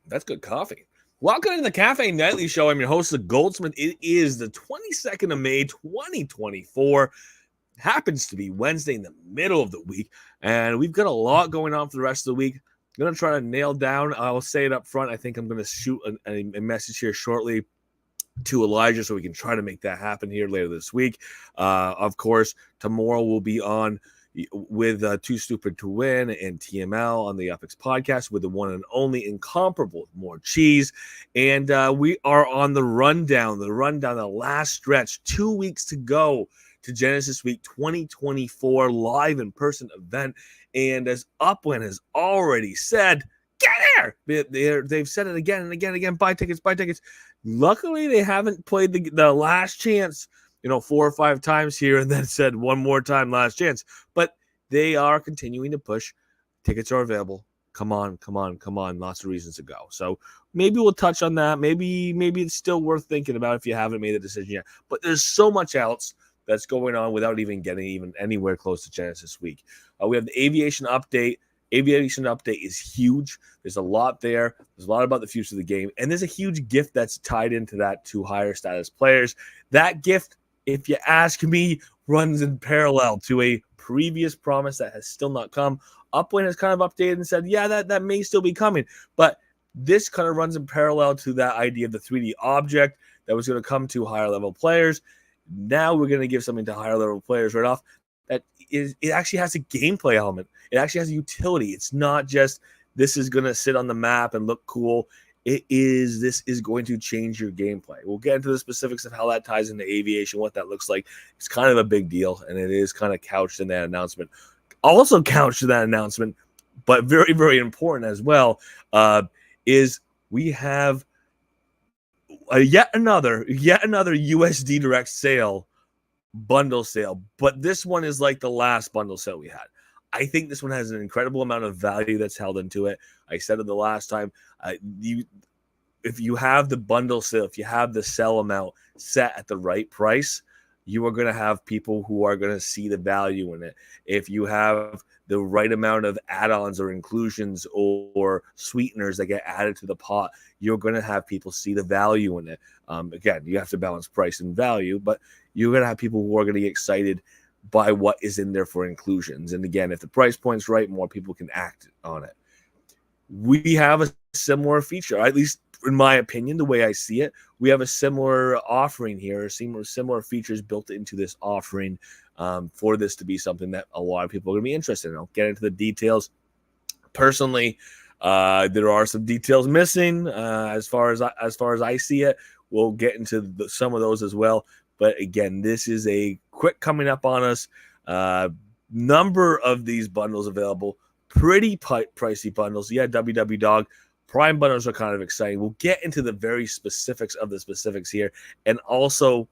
That's good coffee. Welcome to the Cafe Nightly Show. I'm your host, the Goldsmith. It is the 22nd of May, 2024. Happens to be Wednesday in the middle of the week, and we've got a lot going on for the rest of the week. I'm going to try to nail down, I'll say it up front. I think I'm going to shoot a message here shortly to Elijah so we can try to make that happen here later this week. Of course, tomorrow we'll be on with Too Stupid to Win and TML on the Upix podcast with the one and only incomparable More Cheese. And we are on the rundown, the last stretch, 2 weeks to go to Genesis Week 2024 live in-person event. And as Upland has already said, get there! They've said it again and again and again, buy tickets. Luckily, they haven't played the last chance, 4 or 5 times here and then said one more time last chance. But they are continuing to push. Tickets are available. Come on. Lots of reasons to go. So maybe we'll touch on that. Maybe it's still worth thinking about if you haven't made the decision yet. But there's so much else that's going on without even getting anywhere close to Genesis Week. We have the Aviation update. Aviation update is huge. There's a lot there. There's a lot about the future of the game. And there's a huge gift that's tied into that to higher status players. That gift, if you ask me, runs in parallel to a previous promise that has still not come. Upwind has kind of updated and said, yeah, that may still be coming. But this kind of runs in parallel to that idea of the 3D object that was going to come to higher level players. Now we're going to give something to higher level players right off. It actually has a gameplay element. It actually has a utility. It's not just this is going to sit on the map and look cool. This is going to change your gameplay. We'll get into the specifics of how that ties into Aviation, what that looks like. It's kind of a big deal, and it is kind of couched in that announcement. Also couched in that announcement, but very, very important as well, is we have yet another USD direct sale, bundle sale, but this one is like the last bundle sale we had. I think this one has an incredible amount of value that's held into it. I said it the last time. If you have the bundle sale, if you have the sell amount set at the right price, you are going to have people who are going to see the value in it. If you have the right amount of add-ons or inclusions or sweeteners that get added to the pot, you're going to have people see the value in it. Again, you have to balance price and value, but you're going to have people who are going to get excited by what is in there for inclusions. And again, if the price point's right, more people can act on it. We have a similar feature, at least in my opinion, the way I see it. We have a similar offering here, similar features built into this offering for this to be something that a lot of people are going to be interested in. I'll get into the details. Personally, there are some details missing as far as I see it. We'll get into some of those as well. But again, this is a quick coming up on us. Number of these bundles available. Pretty pricey bundles. Yeah, WW Dog. Prime bundles are kind of exciting. We'll get into the very specifics of the specifics here. And also,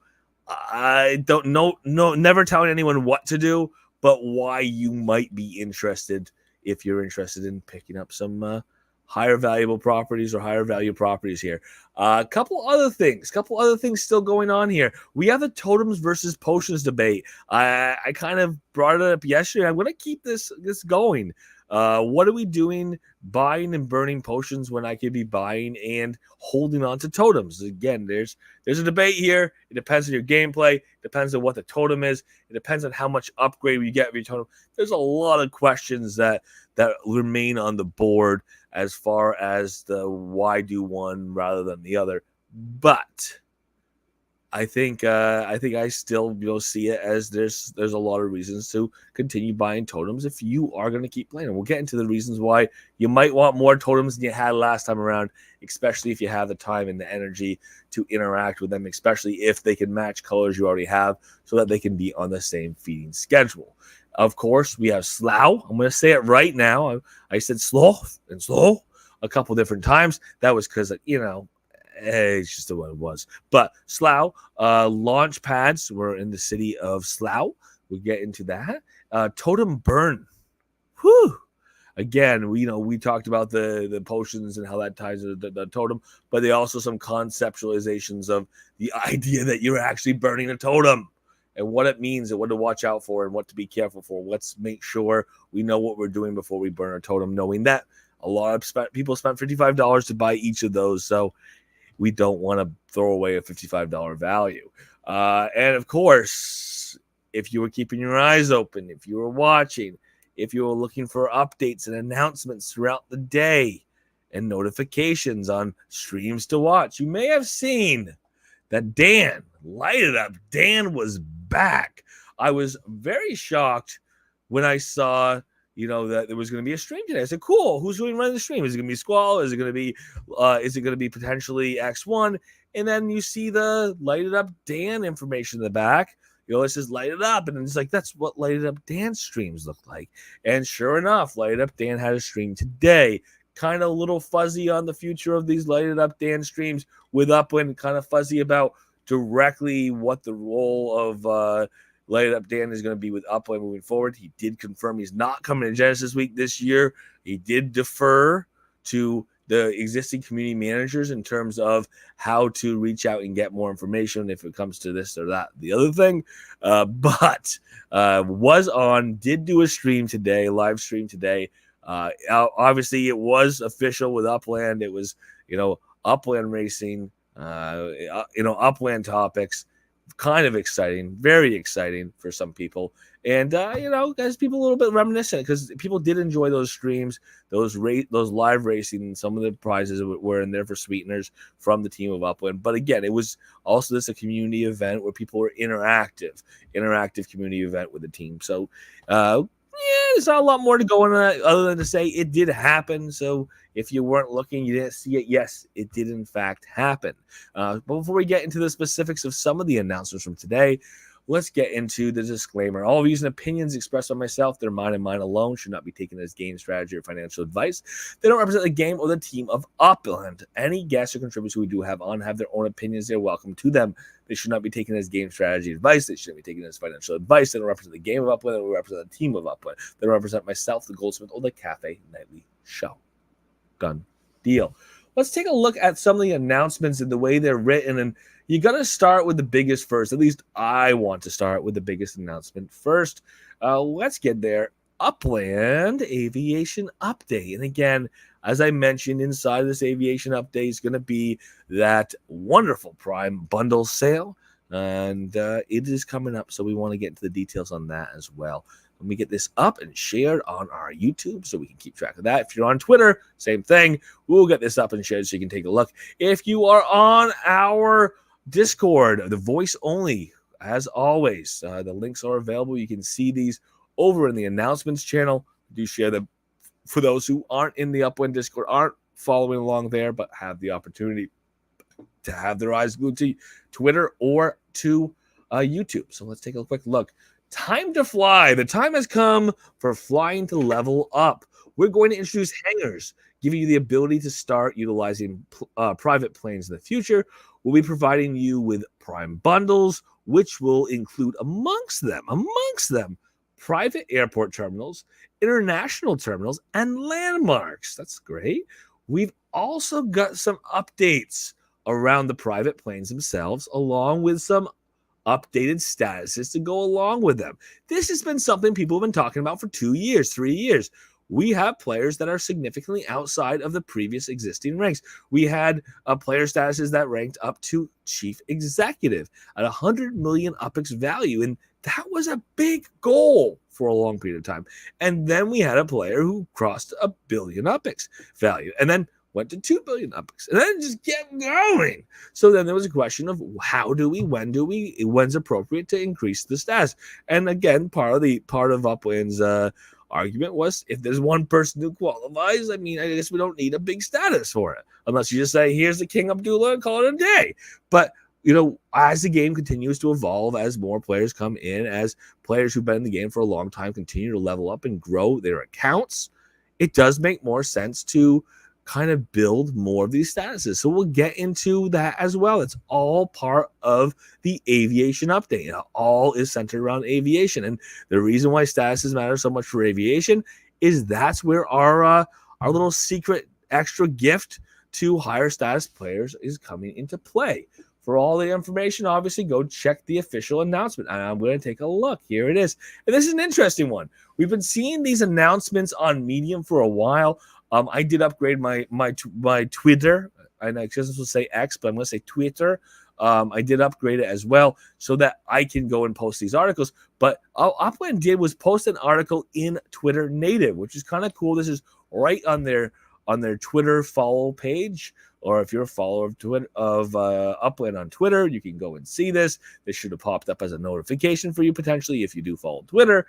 I don't know, never telling anyone what to do, but why you might be interested if you're interested in picking up some higher valuable properties or higher value properties here. A couple other things still going on here. We have the totems versus potions debate. I kind of brought it up yesterday. I'm going to keep this going. What are we doing buying and burning potions when I could be buying and holding on to totems? Again, there's a debate here. It depends on your gameplay. It depends on what the totem is. It depends on how much upgrade you get with your totem. There's a lot of questions that remain on the board as far as the why do one rather than the other. But I think I still see it as there's a lot of reasons to continue buying totems if you are going to keep playing. And we'll get into the reasons why you might want more totems than you had last time around, especially if you have the time and the energy to interact with them, especially if they can match colors you already have so that they can be on the same feeding schedule. Of course, we have Slough. I'm going to say it right now. I said Slough and Slough a couple different times. That was because, it's just what it was. But Slough, launch pads were in the city of Slough. We'll get into that. Totem burn. Whew. Again, we talked about the potions and how that ties to the totem, but there are also some conceptualizations of the idea that you're actually burning a totem and what it means and what to watch out for and what to be careful for. Let's make sure we know what we're doing before we burn our totem, knowing that A lot of people spent $55 to buy each of those, so we don't want to throw away a $55 value. And of course, if you were keeping your eyes open, if you were watching, if you were looking for updates and announcements throughout the day and notifications on streams to watch, you may have seen that Dan, light it up, Dan was back. I was very shocked when I saw, that there was going to be a stream today. I said, cool, who's going to run the stream? Is it going to be Squall? Is it going to be potentially X1? And then you see the lighted up Dan information in the back. It says light it up. And it's like, that's what lighted up Dan streams look like. And sure enough, lighted up Dan had a stream today. Kind of a little fuzzy on the future of these lighted up Dan streams with Upwind, kind of fuzzy about directly what the role of lighted up Dan is going to be with Upwind moving forward. He did confirm he's not coming to Genesis Week this year. He did defer to the existing community managers in terms of how to reach out and get more information if it comes to this or that, the other thing. But did do a stream today, live stream today. Obviously it was official with Upland. It was, Upland racing, Upland topics, kind of exciting, very exciting for some people. And, guys, people a little bit reminiscent because people did enjoy those streams, those live racing. Some of the prizes were in there for sweeteners from the team of Upland. But again, it was also a community event where people were interactive community event with the team. So, there's not a lot more to go on that other than to say it did happen. So if you weren't looking, you didn't see it. Yes, it did in fact happen. But before we get into the specifics of some of the announcements from today, let's get into the disclaimer. All views and opinions expressed by myself, they're mine and mine alone, should not be taken as game strategy or financial advice. They don't represent the game or the team of Upland. Any guests or contributors who we do have on have their own opinions. They're welcome to them. They should not be taken as game strategy advice. They shouldn't be taken as financial advice. They don't represent the game of Upland. They don't represent the team of Upland. They don't represent myself, the Goldsmith, or the Cafe Nightly Show. Done deal. Let's take a look at some of the announcements and the way they're written. And you got to start with the biggest first. At least I want to start with the biggest announcement first. Let's get there. Upland Aviation Update. And again, as I mentioned, inside of this Aviation Update is going to be that wonderful Prime Bundle sale. And it is coming up, so we want to get into the details on that as well. Let me get this up and shared on our YouTube so we can keep track of that. If you're on Twitter, same thing. We'll get this up and shared so you can take a look. If you are on our Discord, the voice only, as always, the links are available. You can see these over in the announcements channel. Do share them for those who aren't in the Upwind Discord, aren't following along there, but have the opportunity to have their eyes glued to Twitter or to YouTube. So let's take a quick look. Time to fly. The time has come for flying to level up. We're going to introduce hangars, giving you the ability to start utilizing private planes in the future. We'll be providing you with Prime bundles, which will include amongst them, private airport terminals, international terminals, and landmarks. That's great. We've also got some updates around the private planes themselves, along with some updated statuses to go along with them. This has been something people have been talking about for 2 years, 3 years. We have players that are significantly outside of the previous existing ranks. We had player statuses that ranked up to chief executive at 100 million UPEX value, and that was a big goal for a long period of time. And then we had a player who crossed 1 billion UPEX value, and then went to 2 billion UPEX, and then just kept going. So then there was a question of when's appropriate to increase the stats. And again, part of Upland's argument was, if there's one person who qualifies, I guess we don't need a big status for it, unless you just say, here's the King Abdullah and call it a day. But as the game continues to evolve, as more players come in, as players who've been in the game for a long time continue to level up and grow their accounts, it does make more sense to kind of build more of these statuses. So we'll get into that as well. It's all part of the Aviation Update. It all is centered around aviation. And the reason why statuses matter so much for aviation is that's where our little secret extra gift to higher status players is coming into play. For all the information, obviously, go check the official announcement. And I'm going to take a look. Here it is. And this is an interesting one. We've been seeing these announcements on Medium for a while. I did upgrade my Twitter, and I just will say X, but I'm going to say Twitter. I did upgrade it as well so that I can go and post these articles. But all Upland did was post an article in Twitter Native, which is kind of cool. This is right on their Twitter follow page. Or if you're a follower of Twitter of Upland on Twitter, you can go and see this. This should have popped up as a notification for you potentially if you do follow Twitter.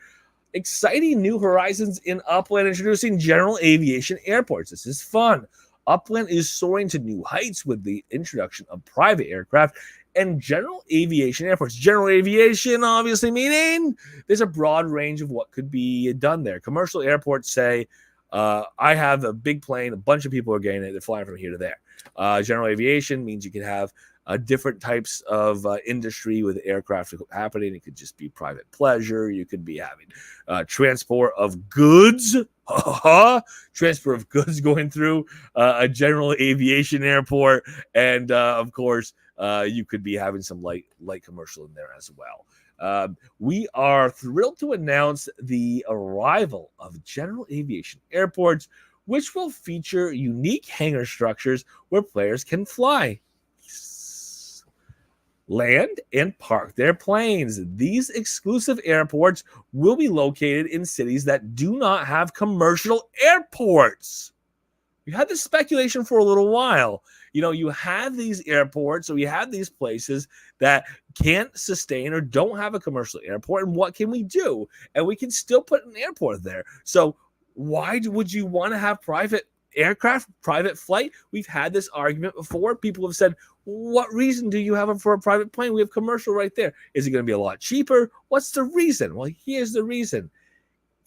Exciting new horizons in Upland, introducing general aviation airports. This is fun. Upland is soaring to new heights with the introduction of private aircraft and general aviation airports. General aviation, obviously, meaning there's a broad range of what could be done there. Commercial airports say, I have a big plane, a bunch of people are getting it, they're flying from here to there. General aviation means you can have different types of industry with aircraft happening. It could just be private pleasure. You could be having transport of goods. Transport of goods going through a general aviation airport. And of course, you could be having some light commercial in there as well. We are thrilled to announce the arrival of general aviation airports, which will feature unique hangar structures where players can fly, land, and park their planes. These exclusive airports will be located in cities that do not have commercial airports. We had this speculation for a little while. You have these airports, or you have these places that can't sustain or don't have a commercial airport, and what can we do? And we can still put an airport there. So why would you want to have private aircraft, private flight? We've had this argument before. People have said, what reason do you have it for a private plane? We have commercial right there. Is it going to be a lot cheaper? What's the reason? Well, here's the reason.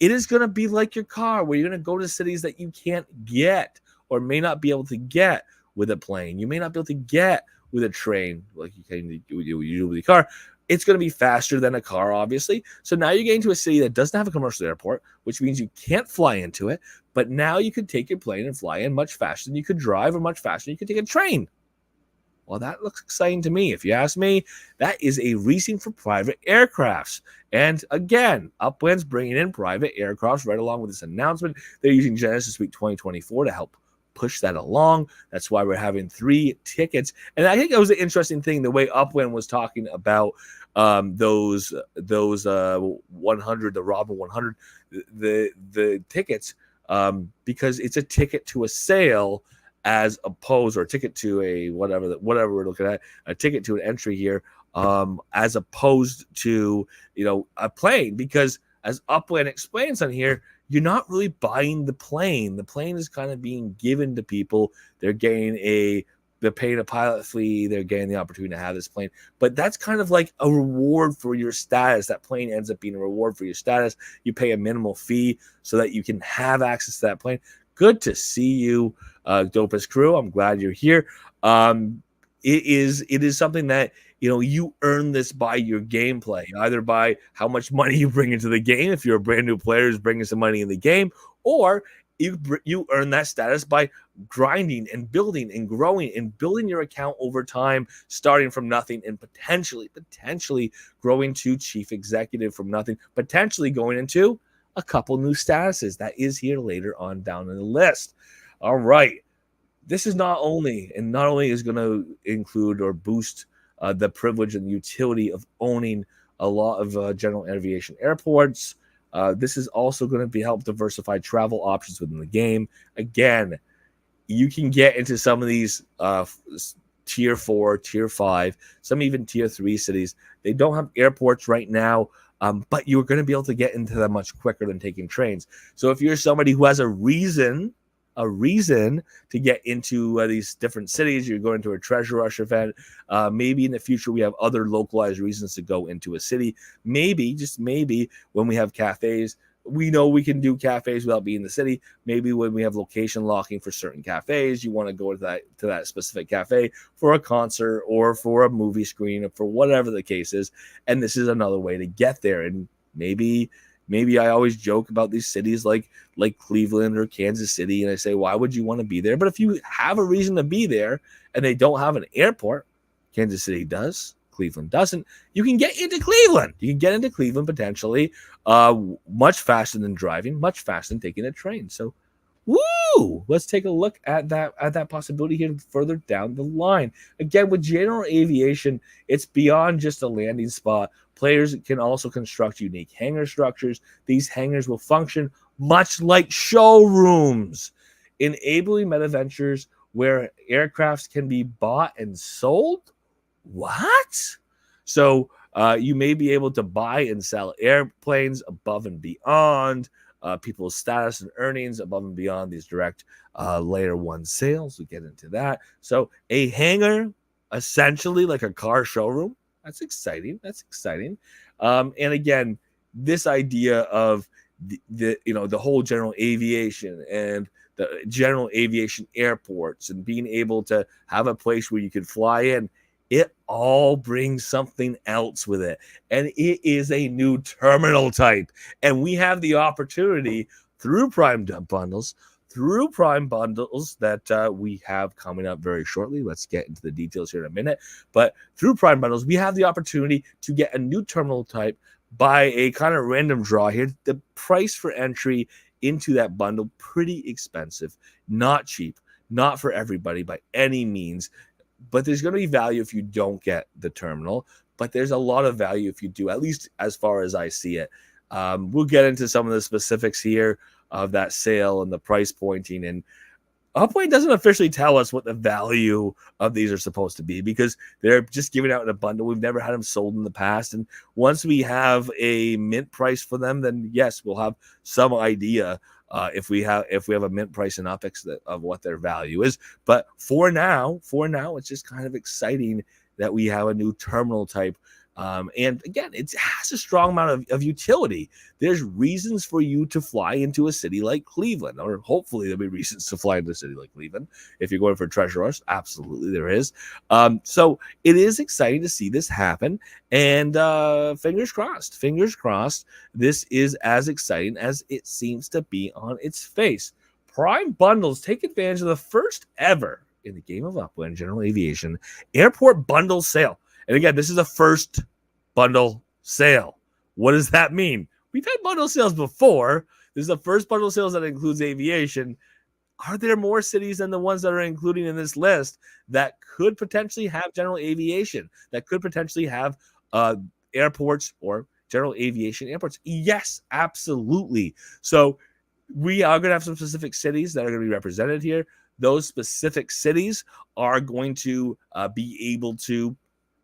It is going to be like your car, where you're going to go to cities that you can't get or may not be able to get with a plane. You may not be able to get with a train like you can do with your car. It's going to be faster than a car, obviously. So now you're getting to a city that doesn't have a commercial airport, which means you can't fly into it. But now you could take your plane and fly in much faster than you could drive, or much faster than you could take a train. Well, that looks exciting to me. If you ask me, that is a reason for private aircrafts. And again, Upland's bringing in private aircrafts right along with this announcement. They're using Genesis Week 2024 to help push that along. That's why we're having 3 tickets. And I think that was an interesting thing, the way Upland was talking about those 100, the Robin 100, the tickets, because it's a ticket to a sale as opposed, or a ticket to a whatever we're looking at, a ticket to an entry here, as opposed to a plane, because as Upland explains on here, you're not really buying the plane. The plane is kind of being given to people. They're paying a pilot fee. They're getting the opportunity to have this plane. But that's kind of like a reward for your status. That plane ends up being a reward for your status. You pay a minimal fee so that you can have access to that plane. Good to see you, Dopest Crew. I'm glad you're here. It is something that you earn this by your gameplay, either by how much money you bring into the game. If you're a brand new player who's bringing some money in the game, or you earn that status by grinding and building and growing and building your account over time, starting from nothing and potentially growing to chief executive from nothing, potentially going into a couple new statuses. That is here later on down in the list. All right. This is not only is going to include or boost the privilege and the utility of owning a lot of general aviation airports. This is also going to help diversify travel options within the game. Again, you can get into some of these tier 4, tier 5, some even tier 3 cities. They don't have airports right now, but you're going to be able to get into them much quicker than taking trains. So if you're somebody who has a reason to get into these different cities, you're going to a treasure rush event. Maybe in the future we have other localized reasons to go into a city. Maybe, just maybe, when we have cafes, we know we can do cafes without being in the city. Maybe when we have location locking for certain cafes, you want to go to that specific cafe for a concert or for a movie screen or for whatever the case is. And this is another way to get there. And maybe I always joke about these cities like Cleveland or Kansas City, and I say, why would you want to be there? But if you have a reason to be there and they don't have an airport, Kansas City does, Cleveland doesn't, you can get into Cleveland. You can get into Cleveland potentially much faster than driving, much faster than taking a train. So Woo! Let's take a look at that possibility here further down the line. Again, with general aviation, it's beyond just a landing spot. Players can also construct unique hangar structures. These hangars will function much like showrooms, enabling meta ventures where aircrafts can be bought and sold. What? So you may be able to buy and sell airplanes above and beyond people's status and earnings above and beyond these direct layer one sales. We get into that. So a hangar, essentially like a car showroom. That's exciting. That's exciting. And again, this idea of the whole general aviation and the general aviation airports and being able to have a place where you can fly in, it all brings something else with it. And it is a new terminal type. And we have the opportunity through Prime Bundles, that we have coming up very shortly. Let's get into the details here in a minute. But through Prime Bundles, we have the opportunity to get a new terminal type by a kind of random draw here. The price for entry into that bundle, pretty expensive, not cheap, not for everybody by any means. But there's going to be value if you don't get the terminal. But there's a lot of value if you do, at least as far as I see it. We'll get into some of the specifics here of that sale and the price pointing. And Upway doesn't officially tell us what the value of these are supposed to be because they're just giving out in a bundle. We've never had them sold in the past. And once we have a mint price for them, then yes, we'll have some idea if we have a mint price in UpX of what their value is. But for now, it's just kind of exciting that we have a new terminal type. And again, it has a strong amount of utility. There's reasons for you to fly into a city like Cleveland, or hopefully there'll be reasons to fly into a city like Cleveland. If you're going for treasure rush, absolutely there is. So it is exciting to see this happen. And fingers crossed, this is as exciting as it seems to be on its face. Prime Bundles take advantage of the first ever in the game of Upland General Aviation airport bundle sale. And again, this is a first bundle sale. What does that mean? We've had bundle sales before. This is the first bundle sales that includes aviation. Are there more cities than the ones that are including in this list that could potentially have general aviation, that could potentially have airports or general aviation airports? Yes, absolutely. So we are going to have some specific cities that are going to be represented here. Those specific cities are going to be able to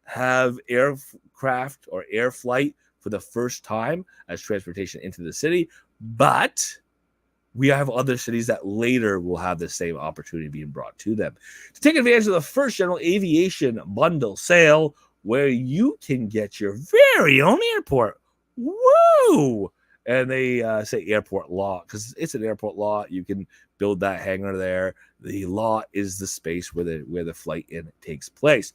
have aircraft or air flight for the first time as transportation into the city, but we have other cities that later will have the same opportunity being brought to them. To take advantage of the first general aviation bundle sale, where you can get your very own airport. Woo! And they say airport lot because it's an airport lot. You can build that hangar there. The lot is the space where the flight in takes place.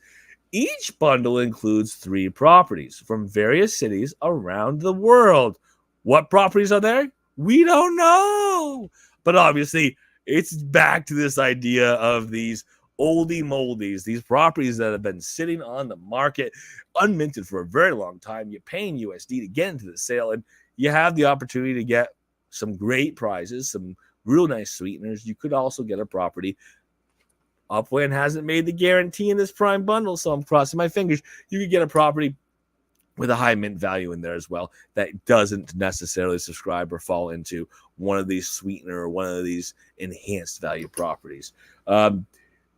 Each bundle includes 3 properties from various cities around the world. What properties are there? We don't know. But obviously, it's back to this idea of these oldie moldies, these properties that have been sitting on the market, unminted for a very long time. You're paying USD to get into the sale, and you have the opportunity to get some great prizes, some real nice sweeteners. You could also get a property. Upland hasn't made the guarantee in this Prime Bundle, so I'm crossing my fingers. You could get a property with a high mint value in there as well that doesn't necessarily subscribe or fall into one of these sweetener or one of these enhanced value properties.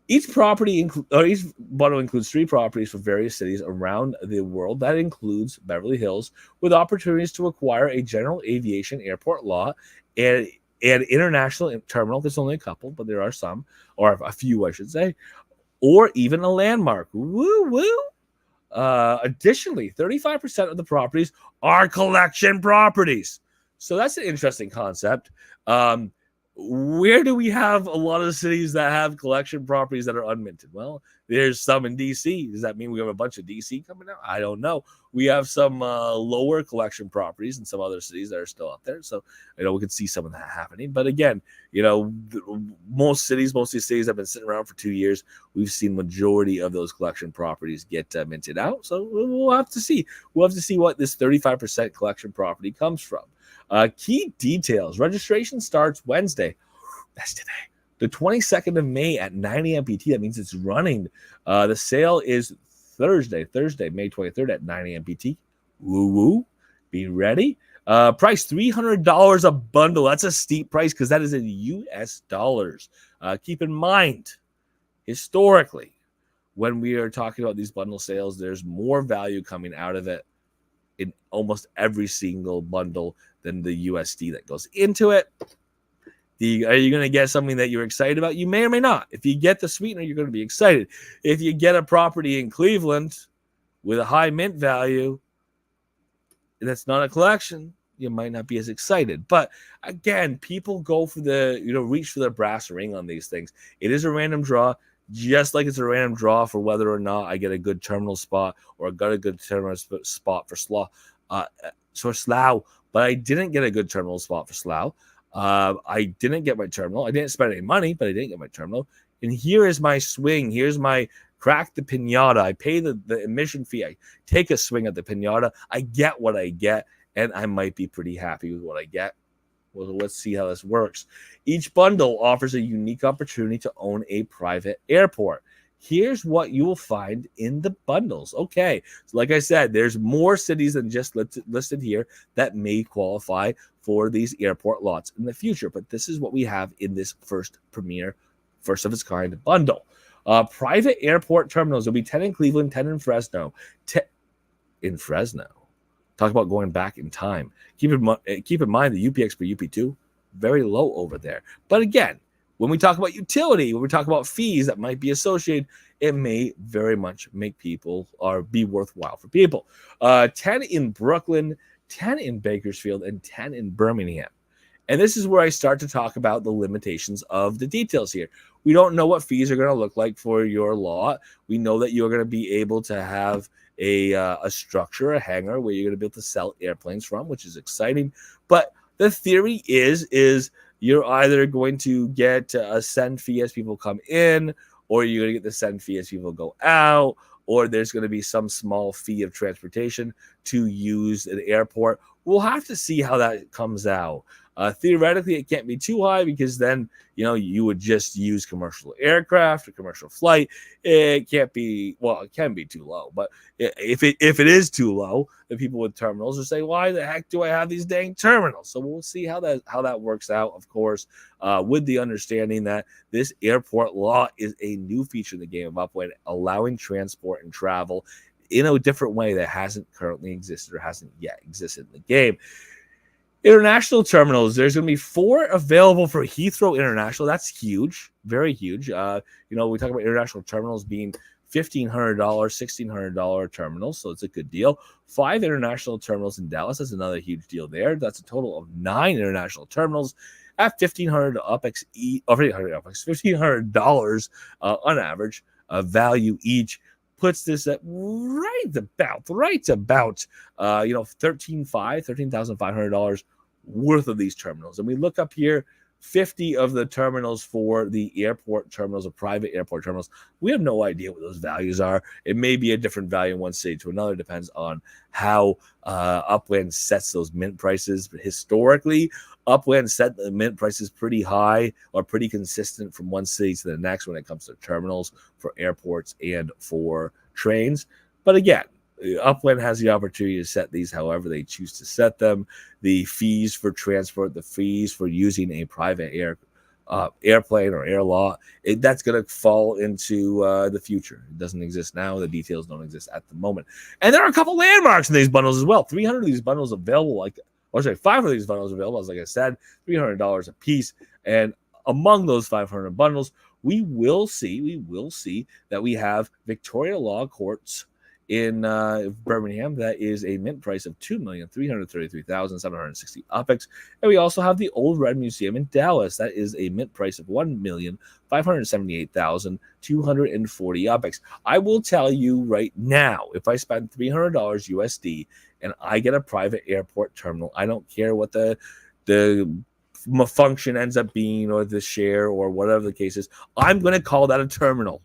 Each bundle includes 3 properties for various cities around the world. That includes Beverly Hills, with opportunities to acquire a general aviation airport lot and international terminal. There's only a couple, but there are some, or a few, I should say, or even a landmark. Woo woo. Additionally, 35% of the properties are collection properties. So that's an interesting concept. Where do we have a lot of cities that have collection properties that are unminted? Well, there's some in DC. Does that mean we have a bunch of DC coming out? I don't know. We have some lower collection properties in some other cities that are still out there. So, we could see some of that happening. But again, most of these cities have been sitting around for 2 years. We've seen majority of those collection properties get minted out. So we'll have to see. We'll have to see what this 35% collection property comes from. Key details. Registration starts Wednesday. That's today. The 22nd of May at 9 a.m. PT. That means it's running. The sale is Thursday, May 23rd at 9 a.m. PT. Woo woo. Be ready. Price $300 a bundle. That's a steep price because that is in US dollars. Keep in mind, historically, when we are talking about these bundle sales, there's more value coming out of it in almost every single bundle than the USD that goes into it. Are you going to get something that you're excited about? You may or may not. If you get the sweetener, you're going to be excited. If you get a property in Cleveland with a high mint value, and that's not a collection, you might not be as excited. But again, people go for reach for the brass ring on these things. It is a random draw, just like it's a random draw for whether or not I get a good terminal spot or I got a good terminal spot for Slough. But I didn't get a good terminal spot for Slough. I didn't get my terminal. I didn't spend any money, but I didn't get my terminal. And here is my swing. Here's my crack the pinata. I pay the admission fee. I take a swing at the pinata. I get what I get, and I might be pretty happy with what I get. Well, let's see how this works. Each bundle offers a unique opportunity to own a private airport. Here's what you will find in the bundles. Okay, so like I said, there's more cities than just listed here that may qualify for these airport lots in the future. But this is what we have in this first of its kind bundle. Private airport terminals will be 10 in Cleveland, 10 in Fresno. In Fresno. Talk about going back in time. Keep in mind the UPX per UP2, very low over there. But again, when we talk about utility, when we talk about fees that might be associated, it may very much make people or be worthwhile for people. 10 in Brooklyn, 10 in Bakersfield, and 10 in Birmingham. And this is where I start to talk about the limitations of the details here. We don't know what fees are going to look like for your lot. We know that you're going to be able to have a structure, a hangar where you're going to be able to sell airplanes from, which is exciting. But the theory is you're either going to get a send fee as people come in, or you're going to get the send fee as people go out, or there's going to be some small fee of transportation to use an airport. We'll have to see how that comes out. Theoretically, it can't be too high because then, you would just use commercial aircraft or commercial flight. It can't be, well, it can be too low. But if it is too low, the people with terminals will say, why the heck do I have these dang terminals? So we'll see how that works out, of course, with the understanding that this airport law is a new feature in the game of Upland, allowing transport and travel in a different way that hasn't currently existed or hasn't yet existed in the game. International terminals, there's going to be 4 available for Heathrow International. That's huge, very huge. We talk about international terminals being $1,500, $1,600 terminals, so it's a good deal. 5 international terminals in Dallas, that's another huge deal there. That's a total of 9 international terminals at $1,500 on average value each. Puts this at right about $13,500 worth of these terminals. And we look up here, 50 of the terminals for the airport terminals or private airport terminals. We have no idea what those values are. It may be a different value in one city to another. It depends on how Upland sets those mint prices. But historically, Upland set the mint prices pretty high or pretty consistent from one city to the next when it comes to terminals for airports and for trains. But again, Upland has the opportunity to set these however they choose to set them. The fees for transport, the fees for using a private airplane or air lot, that's going to fall into the future. It doesn't exist now. The details don't exist at the moment. And there are a couple landmarks in these bundles as well. 300 of these bundles available, 500 of these bundles available, as like I said, $300 a piece. And among those 500 bundles, we will see that we have Victoria Law Courts in Birmingham. That is a mint price of $2,333,760 UPEX. And we also have the Old Red Museum in Dallas. That is a mint price of $1,578,240 UPEX. I will tell you right now, if I spend $300 USD and I get a private airport terminal, I don't care what the function ends up being or the share or whatever the case is, I'm going to call that a terminal.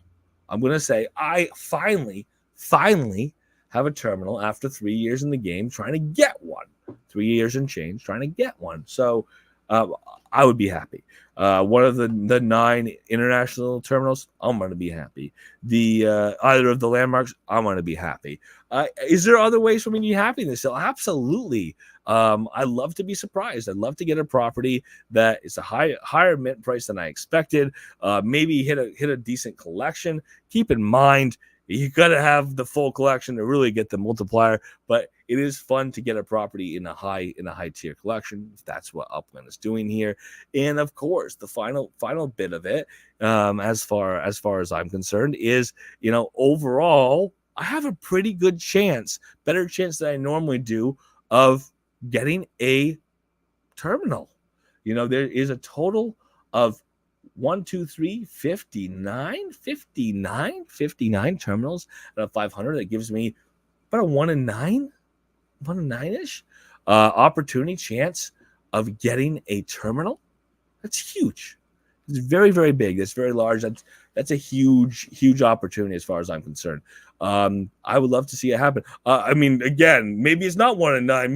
I'm going to say I finally have a terminal after 3 years in the game trying to get one. 3 years and change trying to get one. So uh, I would be happy. One of the 9 international terminals, I'm going to be happy. The either of the landmarks, I'm going to be happy. Is there other ways for me to be happy in this sale? Absolutely. I love to be surprised. I'd love to get a property that is a higher mint price than I expected. Maybe hit a decent collection. Keep in mind, you got to have the full collection to really get the multiplier, but it is fun to get a property in a high tier collection. That's what Upland is doing here. And of course, the final bit of it, as far as I'm concerned, is, overall, I have a pretty good chance, better chance than I normally do, of getting a terminal. There is a total of 59 terminals out of 500. That gives me about a 1 in 9 ish opportunity chance of getting a terminal. That's huge. It's very, very big. That's very large. That's a huge opportunity as far as I'm concerned. I would love to see it happen. Again, maybe it's not 1 in 9.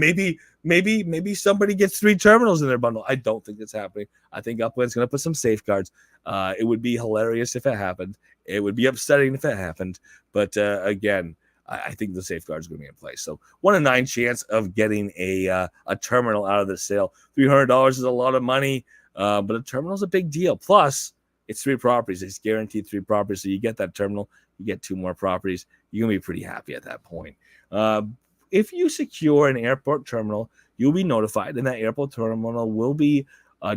Maybe somebody gets 3 terminals in their bundle. I don't think it's happening. I think Upland's going to put some safeguards. It would be hilarious if it happened. It would be upsetting if it happened. But again, I think the safeguards are going to be in place. So 1 in 9 chance of getting a terminal out of the sale. $300 is a lot of money, but a terminal is a big deal. Plus, it's 3 properties. It's guaranteed 3 properties. So you get that terminal, you get 2 more properties. You're going to be pretty happy at that point. If you secure an airport terminal, you'll be notified, and that airport terminal will be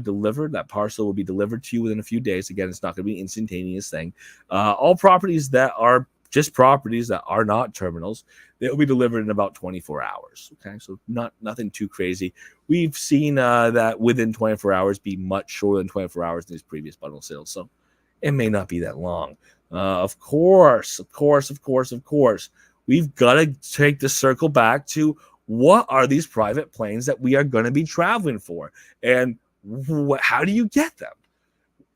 delivered. That parcel will be delivered to you within a few days. Again, it's not going to be an instantaneous thing. All properties that are just properties that are not terminals, they'll be delivered in about 24 hours. Okay, so nothing too crazy. We've seen that within 24 hours be much shorter than 24 hours in these previous bundle sales, so it may not be that long. Of course, we've got to take the circle back to what are these private planes that we are going to be traveling for, and how do you get them?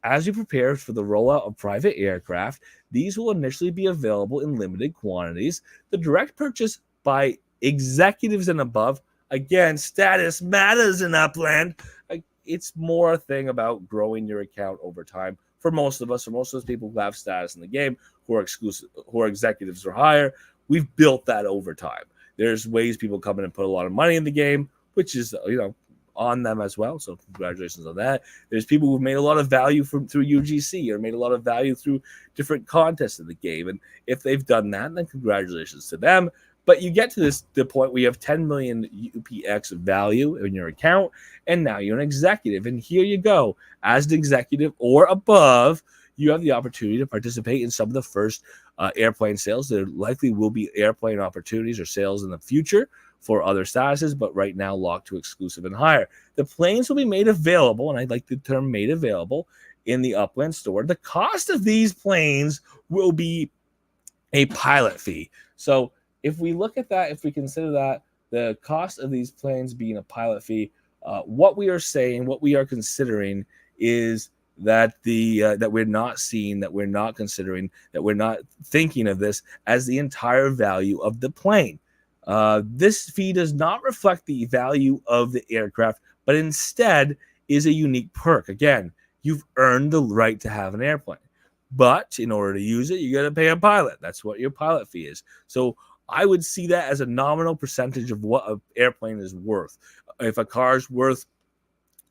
As you prepare for the rollout of private aircraft, these will initially be available in limited quantities. The direct purchase by executives and above, again, status matters in Upland. It's more a thing about growing your account over time. For most of us, for most of those people who have status in the game, who are exclusive, who are executives or higher, we've built that over time. There's ways people come in and put a lot of money in the game, which is, on them as well. So congratulations on that. There's people who've made a lot of value through UGC or made a lot of value through different contests in the game. And if they've done that, then congratulations to them. But you get to the point where you have 10 million UPX value in your account, and now you're an executive. And here you go. As an executive or above, you have the opportunity to participate in some of the first airplane sales. There likely will be airplane opportunities or sales in the future for other statuses, but right now locked to exclusive and higher. The planes will be made available, and I like the term made available, in the Upland store. The cost of these planes will be a pilot fee. So if we look at that, if we consider that the cost of these planes being a pilot fee, what we are saying, what we are considering is that that we're not seeing, that we're not considering, that we're not thinking of this as the entire value of the plane. This fee does not reflect the value of the aircraft, but instead is a unique perk. Again, you've earned the right to have an airplane, but in order to use it, you got to pay a pilot. That's what your pilot fee is. So I would see that as a nominal percentage of what an airplane is worth. If a car's worth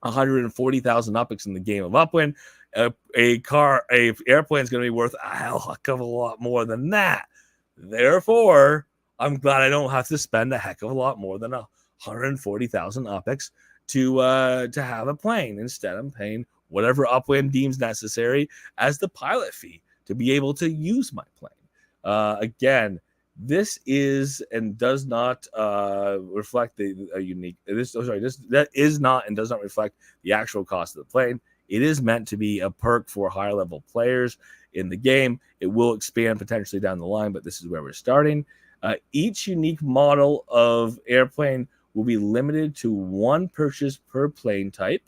140,000 UPX in the game of Upland, a airplane is going to be worth a heck of a lot more than that. Therefore, I'm glad I don't have to spend a heck of a lot more than 140,000 UPX to have a plane. Instead, I'm paying whatever Upland deems necessary as the pilot fee to be able to use my plane. Again, this is and does not reflect that is not and does not reflect the actual cost of the plane. It is meant to be a perk for higher level players in the game. It will expand potentially down the line, but this is where we're starting. Each unique model of airplane will be limited to 1 purchase per plane type.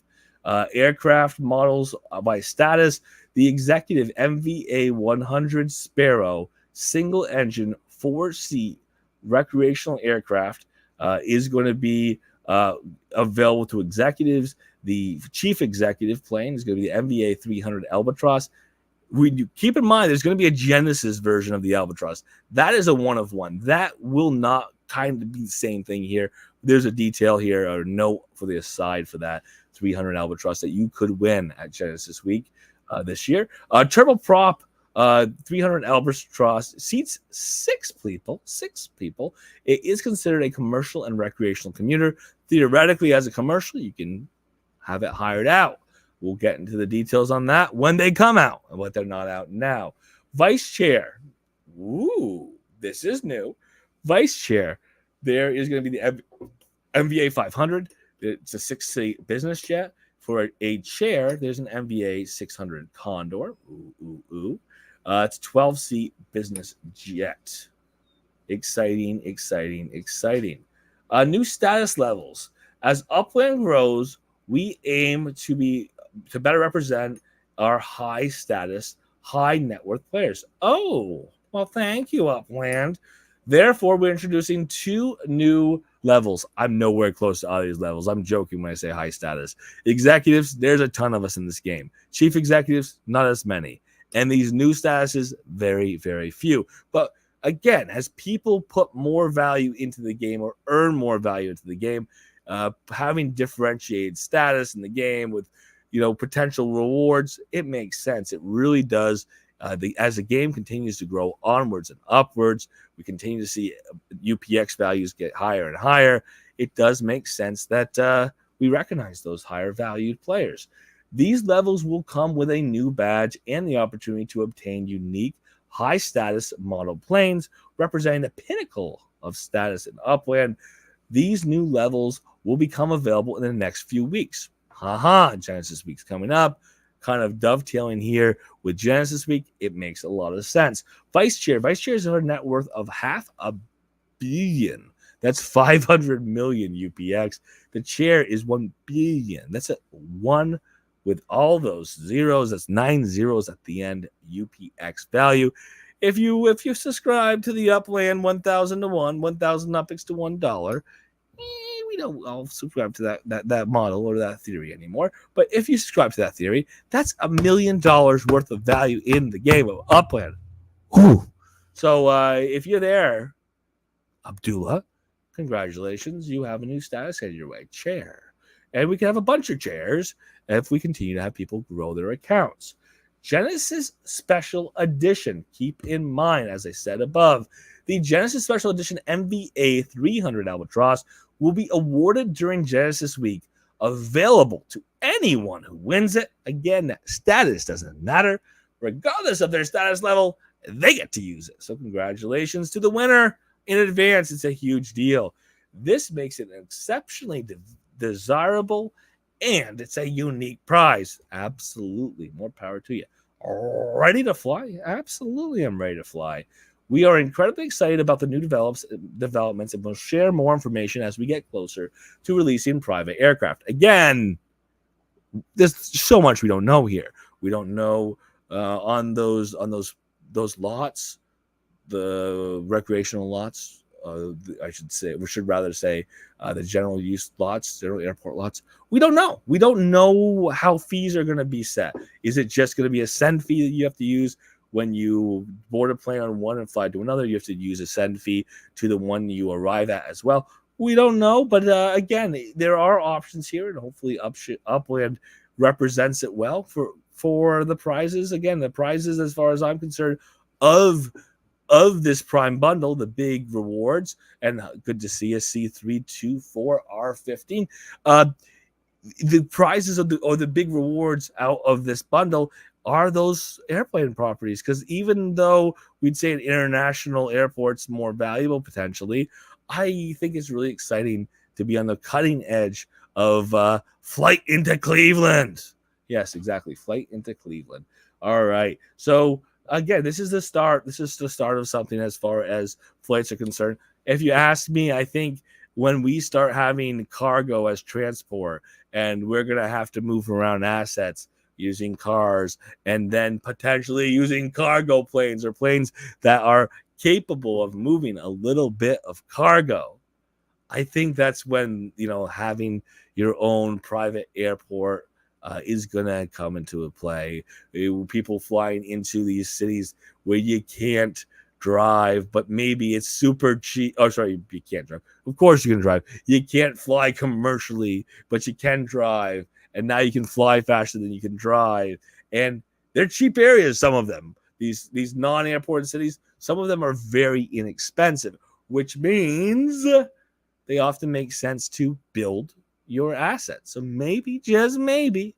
Aircraft models by status: the executive MVA 100 Sparrow single engine 4-seat recreational aircraft is going to be available to executives. The chief executive plane is going to be the MVA 300 Albatross. Keep in mind, there's going to be a Genesis version of the Albatross. That is a one of one. That will not kind of be the same thing here. There's a detail here, or note for the aside for that 300 Albatross that you could win at Genesis Week this year. Turboprop 300 Albatross seats six people. It is considered a commercial and recreational commuter. Theoretically, as a commercial, you can have it hired out. We'll get into the details on that when they come out, but they're not out now. Vice chair. Ooh, this is new. Vice chair. There is going to be the MVA 500. It's a 6-seat business jet. For a chair, there's an MVA 600 Condor. It's a 12-seat business jet. Exciting. New status levels. As Upland grows, we aim to better represent our high status, high net worth players. Oh, well, thank you, Upland. Therefore, we're introducing 2 new levels. I'm nowhere close to all these levels. I'm joking when I say high status. Executives, there's a ton of us in this game. Chief executives, not as many. And these new statuses, very, very few. But again, as people put more value into the game or earn more value into the game, having differentiated status in the game with, potential rewards, it makes sense. It really does. As the game continues to grow onwards and upwards, we continue to see UPX values get higher and higher. It does make sense that we recognize those higher valued players. These levels will come with a new badge and the opportunity to obtain unique high status model planes representing the pinnacle of status in Upland. These new levels will become available in the next few weeks. Genesis Week's coming up. Kind of dovetailing here with Genesis Week, it makes a lot of sense. Vice chair is a net worth of $500 million. That's 500 million UPX. The chair is 1 billion. That's a 1 with all those zeros. That's 9 zeros at the end. UPX value. If you subscribe to the Upland 1,000 to 1, 1,000 UPX to $1. We don't all subscribe to that model or that theory anymore. But if you subscribe to that theory, that's $1 million worth of value in the game of Upland. Ooh. So if you're there, Abdullah, congratulations. You have a new status headed your way. Chair. And we can have a bunch of chairs if we continue to have people grow their accounts. Genesis Special Edition. Keep in mind, as I said above, the Genesis Special Edition MVA 300 Albatross will be awarded during Genesis Week, available to anyone who wins it. Again, status doesn't matter. Regardless of their status level, they get to use it. So congratulations to the winner in advance. It's a huge deal. This makes it exceptionally desirable, and it's a unique prize. Absolutely. More power to you. Ready to fly? Absolutely, I'm ready to fly. We are incredibly excited about the new developments, and we'll share more information as we get closer to releasing private aircraft. Again, there's so much we don't know here. We don't know on those lots, the recreational lots. I should say, we should rather say the general use lots, general airport lots. We don't know. We don't know how fees are going to be set. Is it just going to be a send fee that you have to use when you board a plane on one and fly to another? You have to use a send fee to the one you arrive at as well. We don't know, but again, there are options here, and hopefully Upland represents it well for the prizes. Again, the prizes, as far as I'm concerned, of this Prime bundle, the big rewards, and good to see a C324R15. The prizes or the big rewards out of this bundle are those airplane properties, because even though we'd say an international airport's more valuable potentially, I think it's really exciting to be on the cutting edge of flight into Cleveland. Yes, exactly. Flight into Cleveland. All right. So again, this is the start. This is the start of something as far as flights are concerned. If you ask me, I think when we start having cargo as transport, and we're going to have to move around assets using cars, and then potentially using cargo planes or planes that are capable of moving a little bit of cargo, I think that's when, having your own private airport is going to come into a play. People flying into these cities where you can't drive, but maybe it's super cheap. Oh, sorry, you can't drive. Of course you can drive. You can't fly commercially, but you can drive. And now you can fly faster than you can drive. And they're cheap areas, some of them. These non-airport cities, some of them are very inexpensive, which means they often make sense to build your assets. So maybe, just maybe,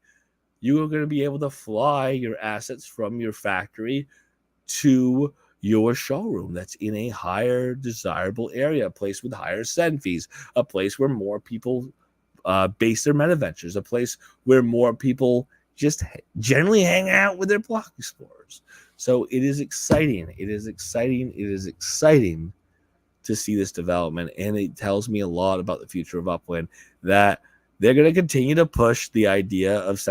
you are going to be able to fly your assets from your factory to your showroom that's in a higher desirable area, a place with higher send fees, a place where more people base their meta ventures, a place where more people just generally hang out with their block explorers. So it is exciting. It is exciting. It is exciting to see this development, and it tells me a lot about the future of Upland, that they're going to continue to push the idea of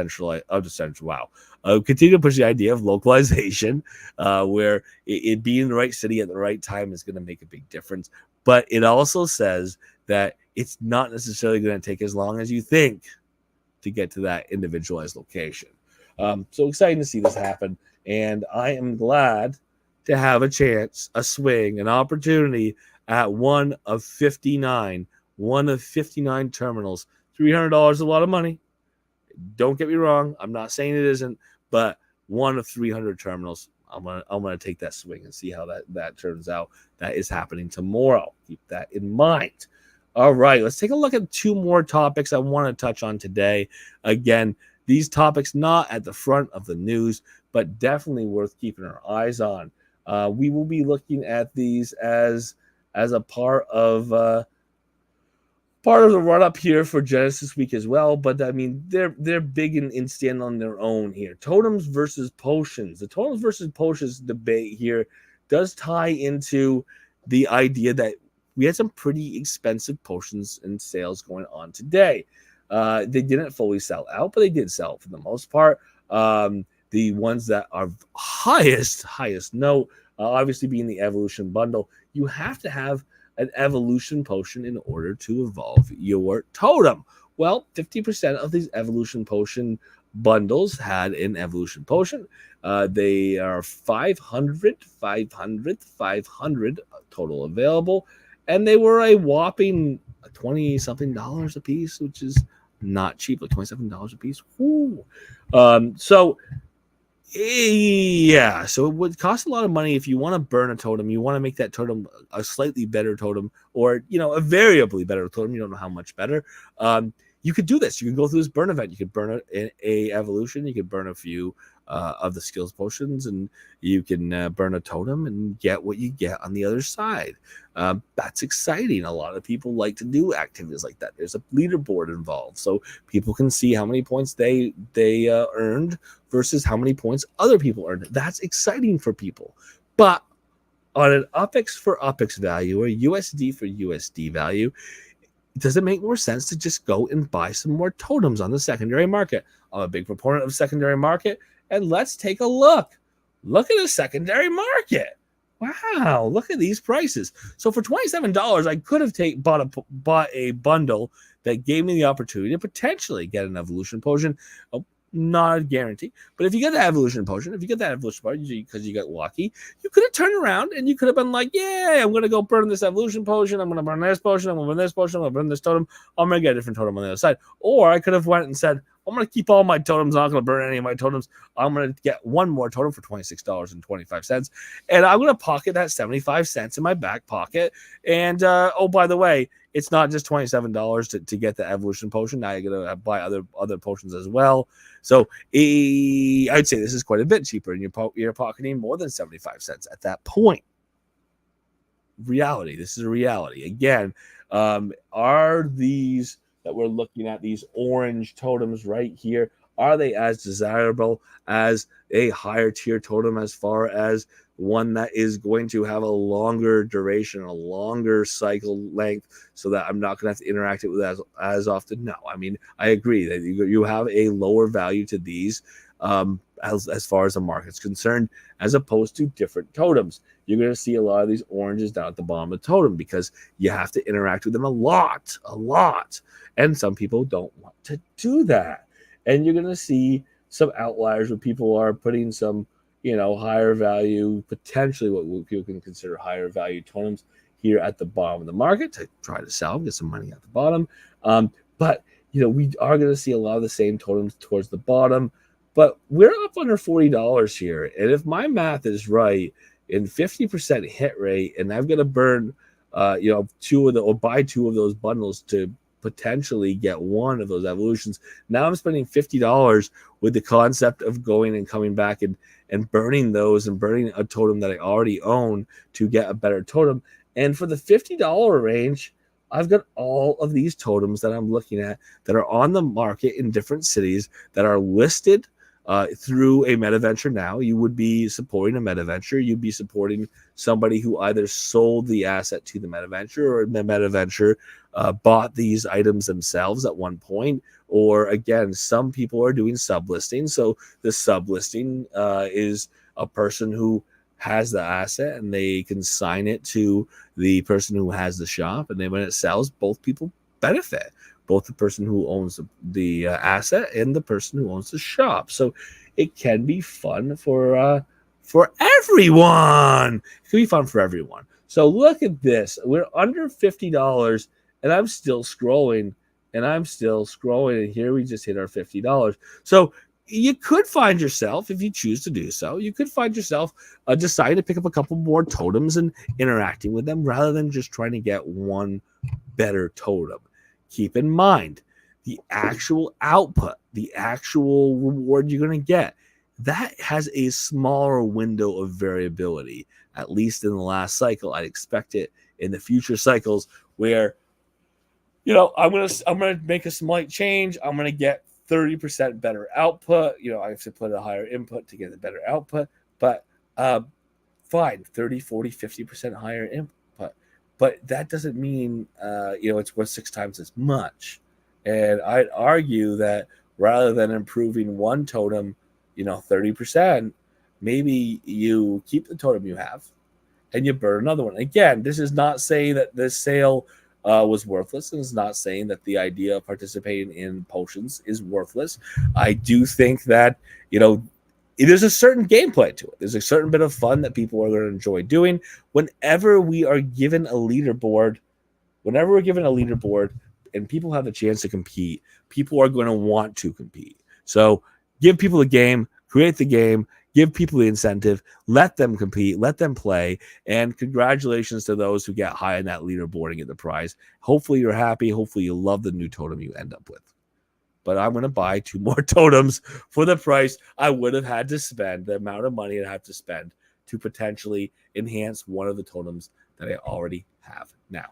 continue to push the idea of localization, where it being in the right city at the right time is going to make a big difference. But it also says that it's not necessarily going to take as long as you think to get to that individualized location. So exciting to see this happen, and I am glad to have a chance, a swing, an opportunity at one of 59 terminals. $300 is a lot of money. Don't get me wrong. I'm not saying it isn't, but one of 300 terminals. I'm gonna take that swing and see how that turns out. That is happening tomorrow. Keep that in mind. All right, let's take a look at two more topics I want to touch on today. Again, these topics not at the front of the news, but definitely worth keeping our eyes on. We will be looking at these as a part of the run up here for Genesis Week as well. But I mean, they're big and stand on their own here. Totems versus potions. The totems versus potions debate here does tie into the idea that we had some pretty expensive potions and sales going on today. They didn't fully sell out, but they did sell for the most part. The ones that are highest note, obviously being the evolution bundle, you have to have an evolution potion in order to evolve your totem. Well, 50% of these evolution potion bundles had an evolution potion. They are 500 total available, and they were a whopping $20-something a piece, which is not cheap, like $27 a piece. So yeah, so it would cost a lot of money if you want to burn a totem. You want to make that totem a slightly better totem, or a variably better totem. You don't know how much better. You could do this. You can go through this burn event. You could burn a evolution. You could burn a few of the skills potions, and you can burn a totem and get what you get on the other side. That's exciting. A lot of people like to do activities like that. There's a leaderboard involved, so people can see how many points they earned versus how many points other people earned. That's exciting for people. But on an UPX for UPX value or USD for USD value, does it make more sense to just go and buy some more totems on the secondary market? I'm a big proponent of secondary market, and let's take a look. Look at the secondary market. Wow, look at these prices. So for $27, I could have bought a bundle that gave me the opportunity to potentially get an evolution potion. Not a guarantee, but if you get the evolution potion, because you got lucky, you could have turned around and you could have been like, yeah, I'm going to go burn this evolution potion. I'm going to burn this potion. I'm going to burn this potion. I'm going to burn this totem. I'm going to get a different totem on the other side. Or I could have went and said, I'm going to keep all my totems. I'm not going to burn any of my totems. I'm going to get one more totem for $26.25. And I'm going to pocket that 75 cents in my back pocket. And, oh, by the way, it's not just $27 to get the evolution potion. Now you're going to buy other potions as well. So I'd say this is quite a bit cheaper, and you're pocketing more than 75 cents at that point. Reality. This is a reality. Again, are these that we're looking at, these orange totems right here, are they as desirable as a higher tier totem, as far as one that is going to have a longer duration, a longer cycle length, so that I'm not going to have to interact it with as often? No, I mean, I agree that you have a lower value to these. as far as the market's concerned, as opposed to different totems. You're going to see a lot of these oranges down at the bottom of the totem because you have to interact with them a lot. And some people don't want to do that. And you're going to see some outliers where people are putting some, higher value, potentially what people can consider higher value totems here at the bottom of the market to try to sell, get some money at the bottom. But we are going to see a lot of the same totems towards the bottom, but we're up under $40 here. And if my math is right, in 50% hit rate, and I've got to burn, buy two of those bundles to potentially get one of those evolutions. Now I'm spending $50 with the concept of going and coming back and burning those and burning a totem that I already own to get a better totem. And for the $50 range, I've got all of these totems that I'm looking at that are on the market in different cities that are listed through a MetaVenture now. You would be supporting a MetaVenture. You'd be supporting somebody who either sold the asset to the MetaVenture or the MetaVenture bought these items themselves at one point. Or again, some people are doing sublisting. So the sublisting is a person who has the asset and they can sign it to the person who has the shop, and then when it sells, both people benefit, both the person who owns the asset and the person who owns the shop. So it can be fun for everyone. It can be fun for everyone. So look at this. We're under $50 and I'm still scrolling and here we just hit our $50. So you could find yourself, if you choose to do so, deciding to pick up a couple more totems and interacting with them rather than just trying to get one better totem. Keep in mind, the actual output, the actual reward you're going to get, that has a smaller window of variability, at least in the last cycle. I'd expect it in the future cycles where, I'm gonna make a slight change. I'm going to get 30% better output. I have to put a higher input to get a better output, but fine, 30, 40, 50% higher input. But that doesn't mean, it's worth 6 times as much. And I'd argue that rather than improving one totem, 30%, maybe you keep the totem you have and you burn another one. Again, this is not saying that this sale was worthless, and it's not saying that the idea of participating in potions is worthless. I do think that, there's a certain gameplay to it. There's a certain bit of fun that people are going to enjoy doing. Whenever we're given a leaderboard and people have the chance to compete, people are going to want to compete. So give people a game, create the game, give people the incentive, let them compete, let them play, and congratulations to those who get high in that leaderboard and get the prize. Hopefully you're happy. Hopefully you love the new totem you end up with. But I'm going to buy 2 more totems for the price I would have had to spend, the amount of money I'd have to spend to potentially enhance one of the totems that I already have now.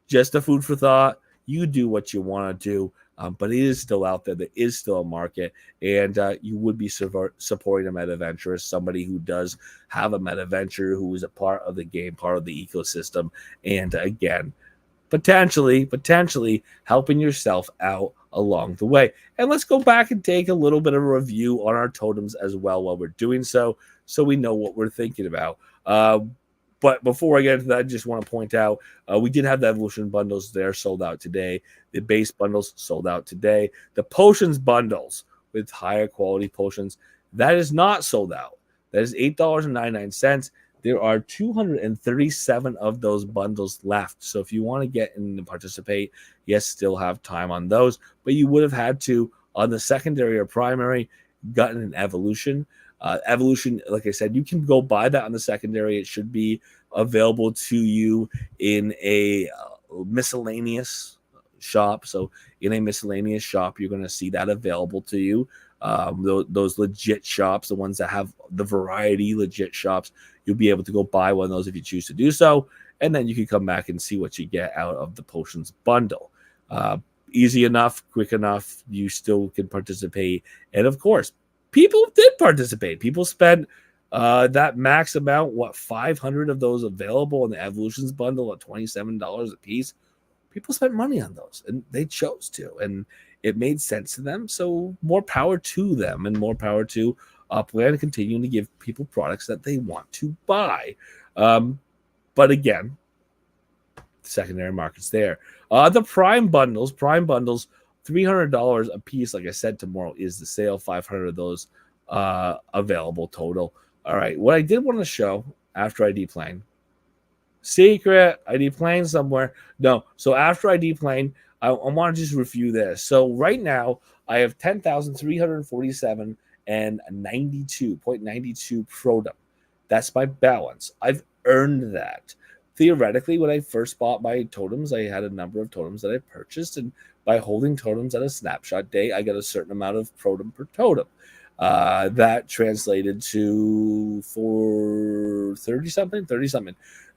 Just a food for thought. You do what you want to do. But it is still out there. There is still a market, and you would be supporting a MetaVenture as somebody who does have a MetaVenture, who is a part of the game, part of the ecosystem, and again, potentially helping yourself out along the way. And let's go back and take a little bit of a review on our totems as well while we're doing so we know what we're thinking about. But before I get into that, I just want to point out, we did have the evolution bundles there sold out today. The base bundles sold out today. The potions bundles with higher quality potions, that is not sold out. That is $8.99. There are 237 of those bundles left. So if you want to get in and participate, yes, still have time on those. But you would have had to, on the secondary or primary, gotten an evolution. Evolution, like I said, you can go buy that on the secondary. It should be available to you in a miscellaneous shop. So in a miscellaneous shop, you're going to see that available to you. Those legit shops, the ones that have the variety legit shops, you'll be able to go buy one of those if you choose to do so. And then you can come back and see what you get out of the potions bundle. Easy enough, quick enough, you still can participate. And of course, people did participate. People spent that max amount, 500 of those available in the Evolutions bundle at $27 a piece. People spent money on those, and they chose to, and it made sense to them. So more power to them, and more power to Upland continuing to give people products that they want to buy. But again, secondary market's there. The Prime bundles, $300 a piece. Like I said, tomorrow is the sale. 500 of those available total. All right. What I did want to show after I deplaned, secret, I deplaned somewhere. No. So after I deplaned, I want to just review this. So right now, I have 10,347 and 92.92 Protem. That's my balance. I've earned that. Theoretically, when I first bought my totems, I had a number of totems that I purchased, and by holding totems at a snapshot day, I got a certain amount of Protem per totem. That translated to for 30 something,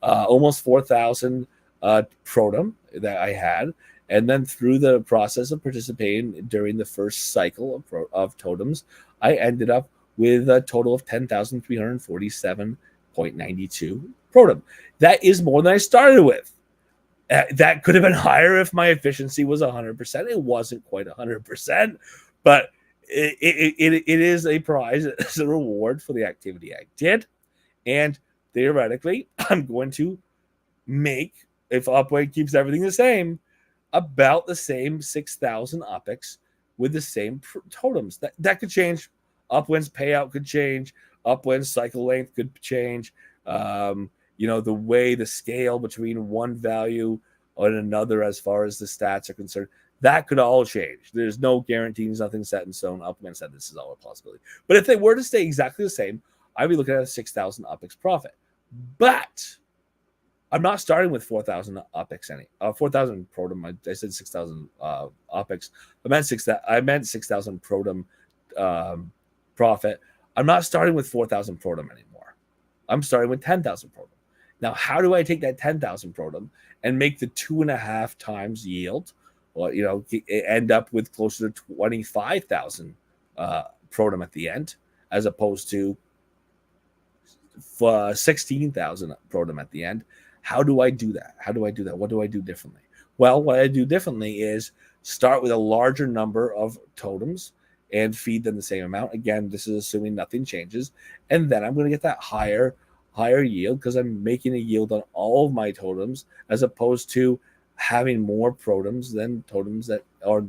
almost 4,000 Protem that I had. And then through the process of participating during the first cycle of totems, I ended up with a total of 10,347.92 Protem. That is more than I started with. That could have been higher if my efficiency was 100%. It wasn't quite 100%, but it is a prize. It's a reward for the activity I did. And theoretically, I'm going to make, if Upway keeps everything the same, about the same 6,000 OPEX with the same totems. That could change. Upwind's payout could change. Upwind's cycle length could change. The way the scale between one value and another as far as the stats are concerned, that could all change. There's no guarantees, nothing set in stone. Upwind said this is all a possibility. But if they were to stay exactly the same, I'd be looking at a 6,000 OPEX profit. But I'm not starting with 4,000 OPEX 4,000 Protem. I said 6,000 OPEX. I meant 6,000 Protem profit. I'm not starting with 4,000 Protem anymore. I'm starting with 10,000 Protem. Now, how do I take that 10,000 Protem and make the 2.5 times yield? Well, end up with closer to 25,000 Protem at the end, as opposed to 16,000 Protem at the end. How do I do that? What do I do differently? Well, what I do differently is start with a larger number of totems and feed them the same amount. Again, this is assuming nothing changes. And then I'm going to get that higher yield because I'm making a yield on all of my totems, as opposed to having more Protems than totems that are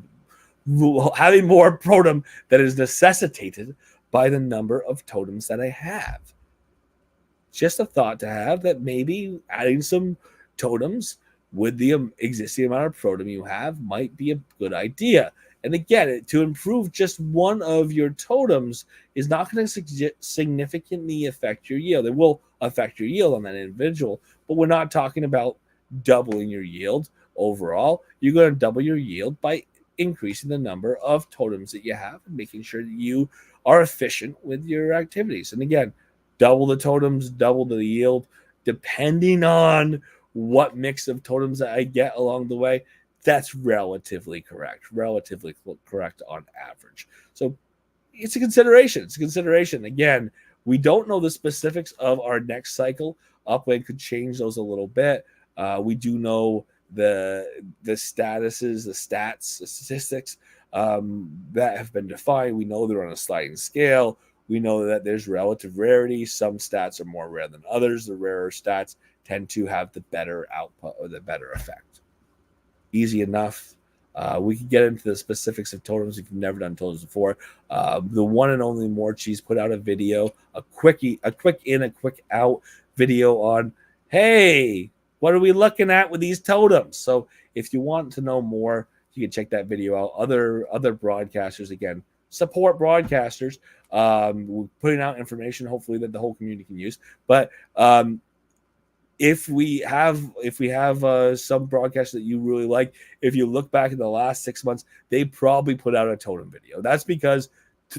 having more Protem that is necessitated by the number of totems that I have. Just a thought to have, that maybe adding some totems with the existing amount of Protem you have might be a good idea. And again, to improve just one of your totems is not going to significantly affect your yield. It will affect your yield on that individual, but we're not talking about doubling your yield overall. You're going to double your yield by increasing the number of totems that you have and making sure that you are efficient with your activities. And again, double the totems, double the yield, depending on what mix of totems that I get along the way. That's relatively correct on average. So it's a consideration. Again, we don't know the specifics of our next cycle. Upland could change those a little bit. We do know the statuses, the stats, the statistics that have been defined. We know they're on a sliding scale. We know that there's relative rarity. Some stats are more rare than others. The rarer stats tend to have the better output or the better effect. Easy enough. We can get into the specifics of totems if you've never done totems before. The one and only More Cheese put out a video, a quick in, a quick out video on, hey, what are we looking at with these totems? So if you want to know more, you can check that video out. Other broadcasters, again, support broadcasters. We're putting out information, hopefully, that the whole community can use. But if we have some broadcasters that you really like, if you look back in the last 6 months, they probably put out a totem video. That's because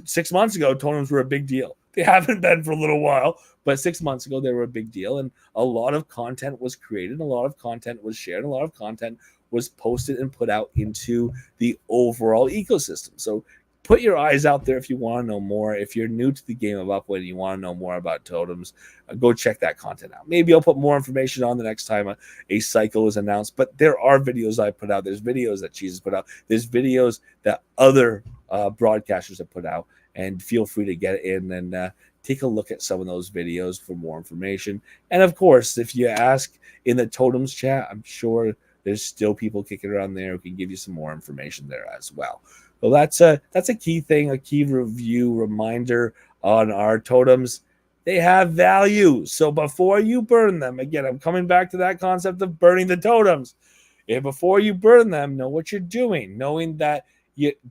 6 months ago, totems were a big deal. They haven't been for a little while, but 6 months ago, they were a big deal. And a lot of content was created, a lot of content was shared, a lot of content was posted and put out into the overall ecosystem. So put your eyes out there if you want to know more. If you're new to the game of Upland and you want to know more about totems, go check that content out. Maybe I'll put more information on the next time a cycle is announced. But there are videos I put out. There's videos that Cheese has put out. There's videos that other broadcasters have put out. and feel free to get in and take a look at some of those videos for more information. And of course, if you ask in the Totems chat, I'm sure there's still people kicking around there who can give you some more information there as well. So that's a key thing, a key review reminder on our totems. They have value. So before you burn them, again, I'm coming back to that concept of burning the totems. And before you burn them, know what you're doing, knowing that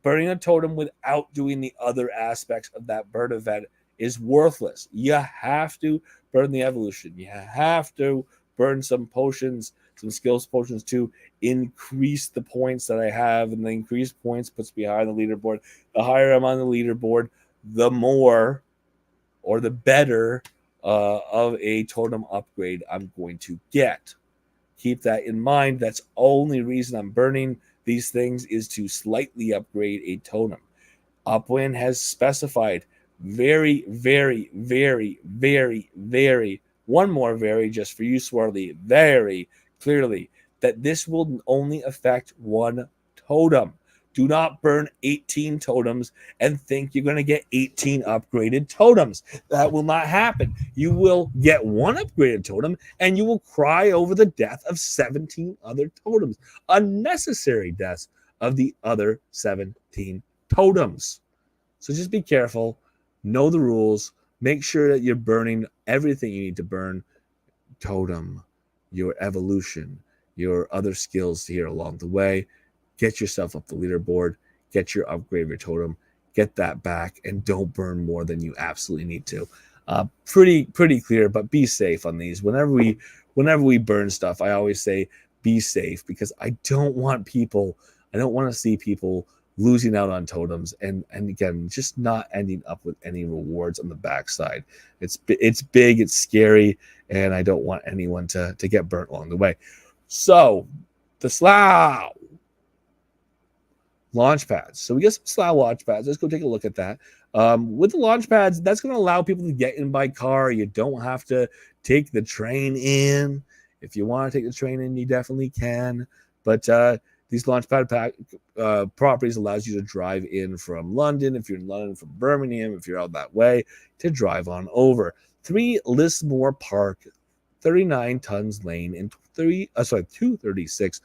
burning a totem without doing the other aspects of that burn event is worthless. You have to burn the evolution. You have to burn some potions, some skills potions to increase the points that I have, and the increased points puts me higher on the leaderboard. The higher I'm on the leaderboard, the more or the better of a totem upgrade I'm going to get. Keep that in mind. That's the only reason I'm burning these things, is to slightly upgrade a totem. Upwind has specified very, very, very, very, very, one more very just for you, Swirly, very clearly that this will only affect one totem. Do not burn 18 totems and think you're going to get 18 upgraded totems. That will not happen. You will get one upgraded totem and you will cry over the death of 17 other totems. Unnecessary deaths of the other 17 totems. So just be careful. Know the rules. Make sure that you're burning everything you need to burn. Totem, your evolution, your other skills here along the way. Get yourself up the leaderboard. Get your upgrade of your totem. Get that back, and don't burn more than you absolutely need to. Pretty clear, but be safe on these. Whenever we burn stuff, I always say be safe, because I don't want to see people losing out on totems and again just not ending up with any rewards on the backside. It's big, it's scary, and I don't want anyone to get burnt along the way. So the Slough launch pads. So we get some Slough launch pads. Let's go take a look at that. With the launch pads, that's going to allow people to get in by car. You don't have to take the train in. If you want to take the train in, you definitely can. But these launchpad properties allows you to drive in from London, if you're in London, from Birmingham, if you're out that way, to drive on over. 3 Lismore Park, 39 Tons Lane, and 236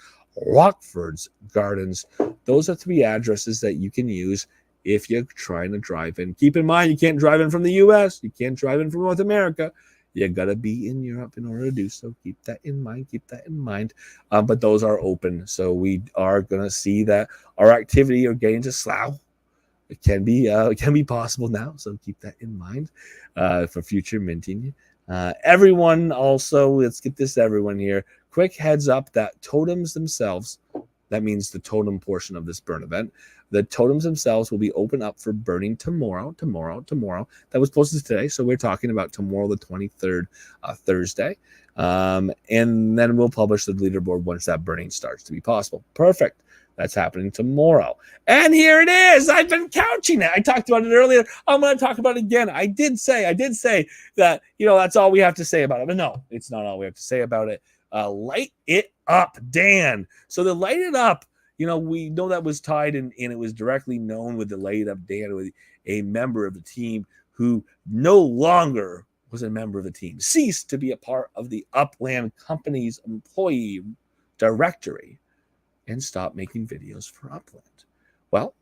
Rockford's Gardens. Those are 3 addresses that you can use if you're trying to drive in. Keep in mind, you can't drive in from the U.S. You can't drive in from North America. You got to be in Europe in order to do so. Keep that in mind. But those are open. So we are going to see that our activity or getting to Slough, it can be possible now. So keep that in mind for future minting. Everyone also, let's get this everyone here. Quick heads up that totems themselves, that means the totem portion of this burn event, the totems themselves will be open up for burning tomorrow. That was posted today, so we're talking about tomorrow, the 23rd, Thursday. And then we'll publish the leaderboard once that burning starts to be possible. Perfect. That's happening tomorrow. And here it is. I've been couching it. I talked about it earlier. I'm going to talk about it again. I did say that, that's all we have to say about it. But no, it's not all we have to say about it. Light it up, Dan. So the light it up, we know that was tied and it was directly known with the light it up Dan, with a member of the team who no longer was a member of the team, ceased to be a part of the Upland Company's employee directory, and stopped making videos for Upland. Well,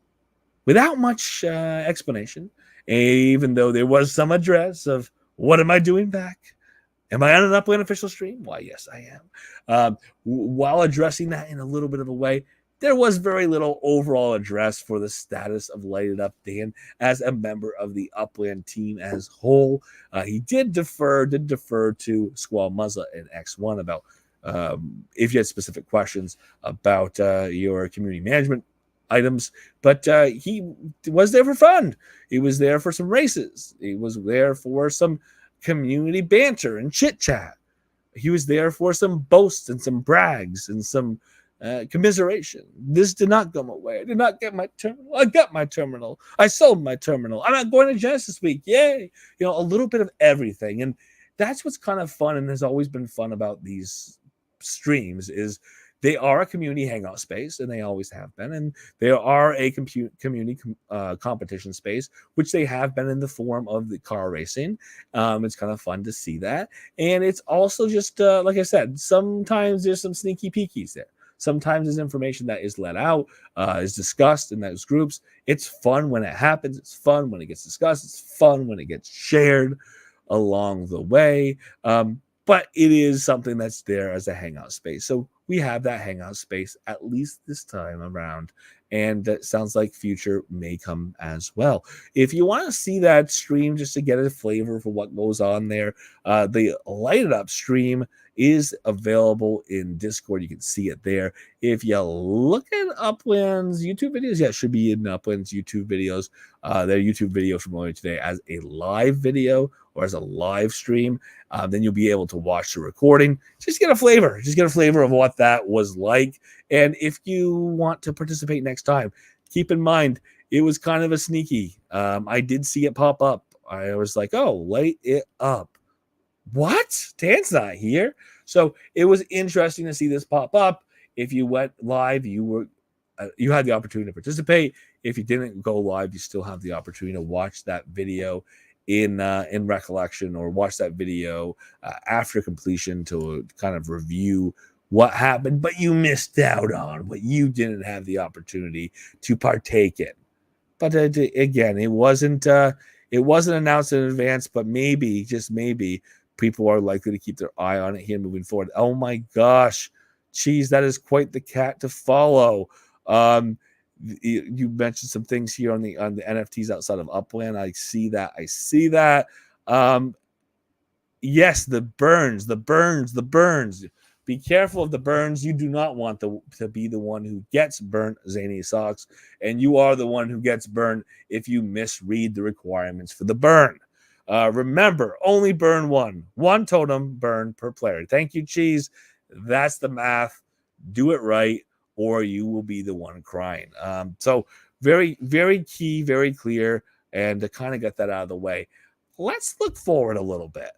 without much explanation, even though there was some address of what am I doing back? Am I on an Upland official stream? Why, yes, I am. While addressing that in a little bit of a way, there was very little overall address for the status of Lighted Up Dan as a member of the Upland team as whole. He did defer to Squall Muzza and X1 about if you had specific questions about your community management items, but he was there for fun. He was there for some races. He was there for some community banter and chit chat. He was there for some boasts and some brags and some commiseration. This did not go my way. I did not get my terminal. I got my terminal. I sold my terminal. I'm not going to Genesis Week. Yay. A little bit of everything. And that's what's kind of fun and has always been fun about these streams, is They are a community hangout space, and they always have been. And they are a community competition space, which they have been in the form of the car racing. It's kind of fun to see that. And it's also just, like I said, sometimes there's some sneaky peekies there. Sometimes there's information that is let out, is discussed in those groups. It's fun when it happens. It's fun when it gets discussed. It's fun when it gets shared along the way. But it is something that's there as a hangout space. So we have that hangout space at least this time around. And that sounds like future may come as well. If you want to see that stream just to get a flavor for what goes on there, the Light It Up stream is available in Discord. You can see it there. If you look at Upland's YouTube videos, yeah, it should be in Upland's YouTube videos. Their YouTube video from earlier today as a live video or as a live stream. Then you'll be able to watch the recording. Just get a flavor. Just get a flavor of what that was like. And if you want to participate next time, keep in mind, it was kind of a sneaky. I did see it pop up. I was like, oh, Light It Up. What? Dan's not here. So it was interesting to see this pop up. If you went live, you had the opportunity to participate. If you didn't go live, you still have the opportunity to watch that video in recollection, or watch that video after completion to kind of review what happened, but you missed out on, what you didn't have the opportunity to partake in. But again, it wasn't announced in advance, but maybe, just maybe, people are likely to keep their eye on it here moving forward. Oh my gosh, geez, that is quite the cat to follow. You mentioned some things here on the NFTs outside of Upland. I see that. Yes, the burns. Be careful of the burns. You do not want to be the one who gets burnt, Zany Socks, and you are the one who gets burned if you misread the requirements for the burn. Remember, only burn one totem burn per player. Thank you, Cheese. That's the math. Do it right, or you will be the one crying. So very, very key, very clear. And to kind of get that out of the way, let's look forward a little bit.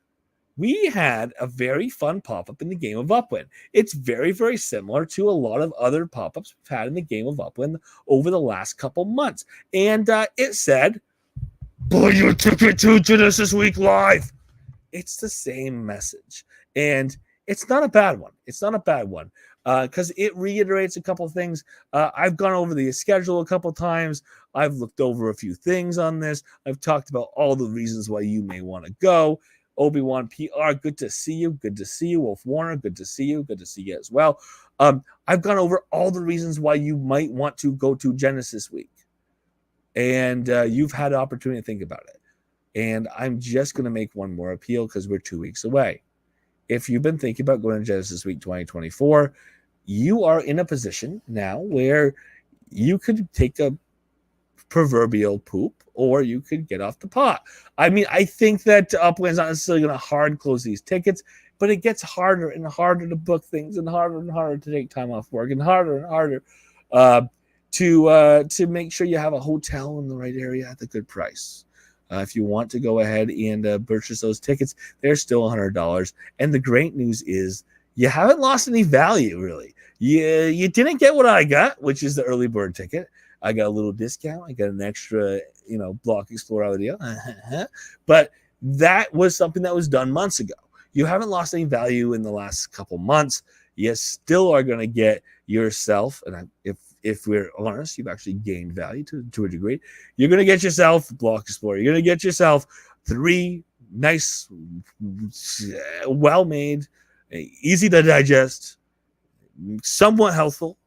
We had a very fun pop-up in the game of Upland. It's very, very similar to a lot of other pop-ups we've had in the game of Upland over the last couple months. And it said, buy your ticket to Genesis Week Live. It's the same message. And it's not a bad one. Because it reiterates a couple things. I've gone over the schedule a couple times. I've looked over a few things on this. I've talked about all the reasons why you may want to go. Obi-Wan PR, good to see you. Good to see you. Wolf Warner, good to see you. Good to see you as well. I've gone over all the reasons why you might want to go to Genesis Week. And you've had an opportunity to think about it. And I'm just going to make one more appeal because we're 2 weeks away. If you've been thinking about going to Genesis Week 2024, you are in a position now where you could take a proverbial poop, or you could get off the pot. I mean, I think that Upland's not necessarily going to hard close these tickets, but it gets harder and harder to book things, and harder to take time off work, and harder to make sure you have a hotel in the right area at the good price. If you want to go ahead and purchase those tickets, they're still $100. And the great news is you haven't lost any value, really. You didn't get what I got, which is the early bird ticket. I got a little discount. I got an extra, Block Explorer out of the deal. But that was something that was done months ago. You haven't lost any value in the last couple months. You still are going to get yourself, and if we're honest, you've actually gained value to a degree. You're going to get yourself Block Explorer. You're going to get yourself 3 nice, well-made, easy to digest, somewhat healthful,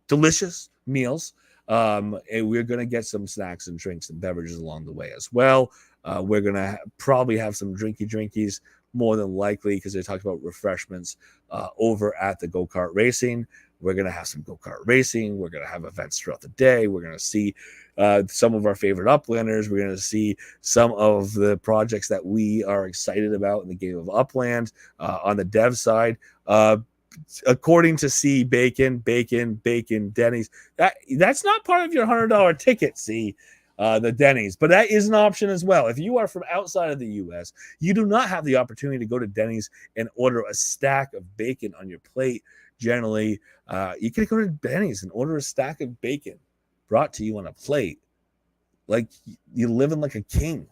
delicious meals. And we're going to get some snacks and drinks and beverages along the way as well. We're going to probably have some drinkies, more than likely, because they talked about refreshments over at the go-kart racing. We're going to have some go-kart racing. We're going to have events throughout the day. We're going to see some of our favorite Uplanders. We're going to see some of the projects that we are excited about in the game of Upland on the dev side. According to C, bacon, Denny's. That's not part of your $100 ticket, C. the Denny's. But that is an option as well. If you are from outside of the U.S., you do not have the opportunity to go to Denny's and order a stack of bacon on your plate. Generally, you can go to Denny's and order a stack of bacon brought to you on a plate. Like you're living like a king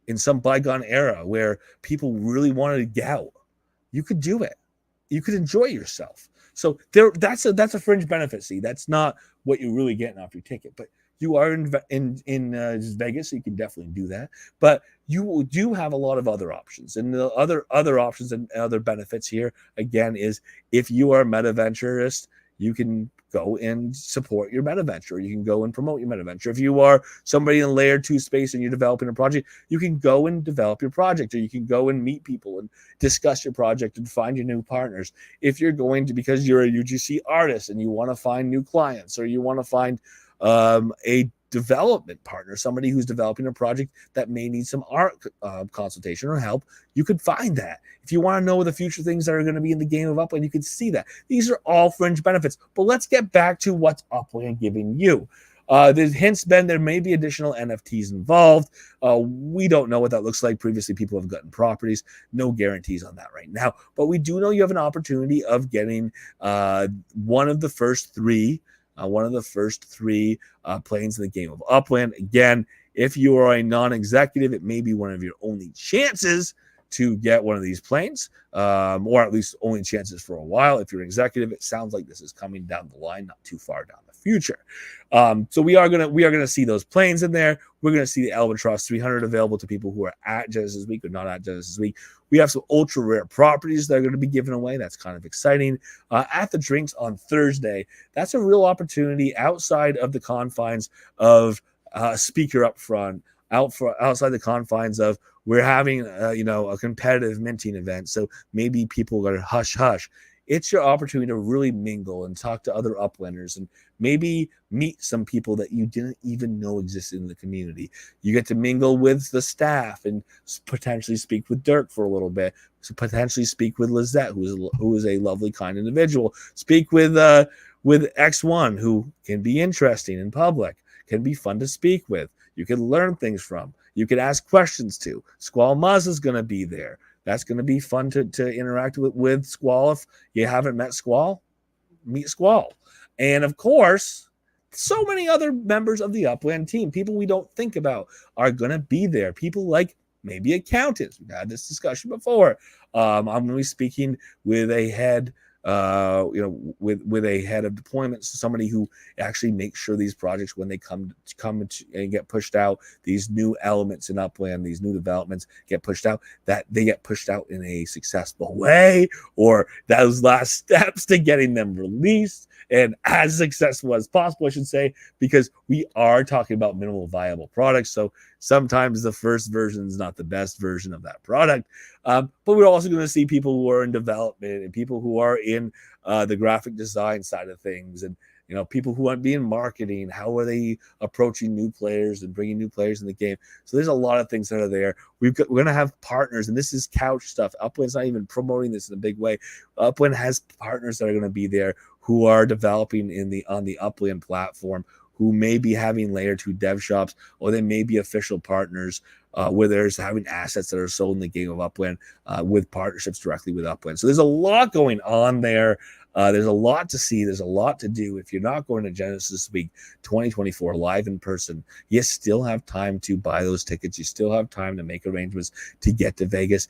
in some bygone era where people really wanted to gout. You could do it. You could enjoy yourself. So that's a fringe benefit. See, that's not what you're really getting off your ticket, but you are in Vegas, so you can definitely do that. But you do have a lot of other options, and the other options and other benefits here again is if you are a metaventurist, you can go and support your metaventure. You can go and promote your metaventure. If you are somebody in layer 2 space and you're developing a project, you can go and develop your project, or you can go and meet people and discuss your project and find your new partners. If you're going to, because you're a UGC artist and you want to find new clients, or you want to find a development partner, somebody who's developing a project that may need some art consultation or help, you could find that. If you want to know the future things that are going to be in the game of Upland, you can see that. These are all fringe benefits. But let's get back to what's Upland giving you. There's hints been there may be additional NFTs involved. We don't know what that looks like. Previously, people have gotten properties. No guarantees on that right now. But we do know you have an opportunity of getting one of the first three planes in the game of Upland. Again, if you are a non-executive, it may be one of your only chances to get one of these planes, or at least only chances for a while. If you're an executive, it sounds like this is coming down the line, not too far down the future. So we are gonna see those planes in there. We're gonna see the Albatross 300 available to people who are at Genesis Week or not at Genesis Week. We have some ultra rare properties that are going to be given away. That's kind of exciting. At the drinks on Thursday, that's a real opportunity outside of the confines of speaker up front, outside the confines of we're having a competitive minting event. So maybe people are hush hush. It's your opportunity to really mingle and talk to other Uplanders and maybe meet some people that you didn't even know existed in the community. You get to mingle with the staff and potentially speak with Dirk for a little bit. So potentially speak with Lizette, who is a lovely, kind individual. Speak with X1, who can be interesting in public, can be fun to speak with. You can learn things from. You can ask questions to. Squall Muzz is going to be there. That's going to be fun to interact with Squall. If you haven't met Squall, meet Squall. And of course, so many other members of the Upland team, people we don't think about, are going to be there. People like maybe accountants. We've had this discussion before. I'm going to be speaking with a head with a head of deployments, somebody who actually makes sure these projects, when they come and get pushed out, these new elements in Upland, these new developments get pushed out, that they get pushed out in a successful way, or those last steps to getting them released and as successful as possible, I should say, because we are talking about minimal viable products. So sometimes the first version is not the best version of that product. But we're also going to see people who are in development and people who are in the graphic design side of things, and people who want to be in marketing. How are they approaching new players and bringing new players in the game? So there's a lot of things that are there. We're going to have partners, and this is couch stuff. Upland's not even promoting this in a big way. Upland has partners that are going to be there who are developing on the Upland platform, who may be having layer 2 dev shops, or they may be official partners where there's having assets that are sold in the game of Upland with partnerships directly with Upland. So there's a lot going on there. There's a lot to see. There's a lot to do. If you're not going to Genesis Week 2024 live in person, you still have time to buy those tickets. You still have time to make arrangements to get to Vegas.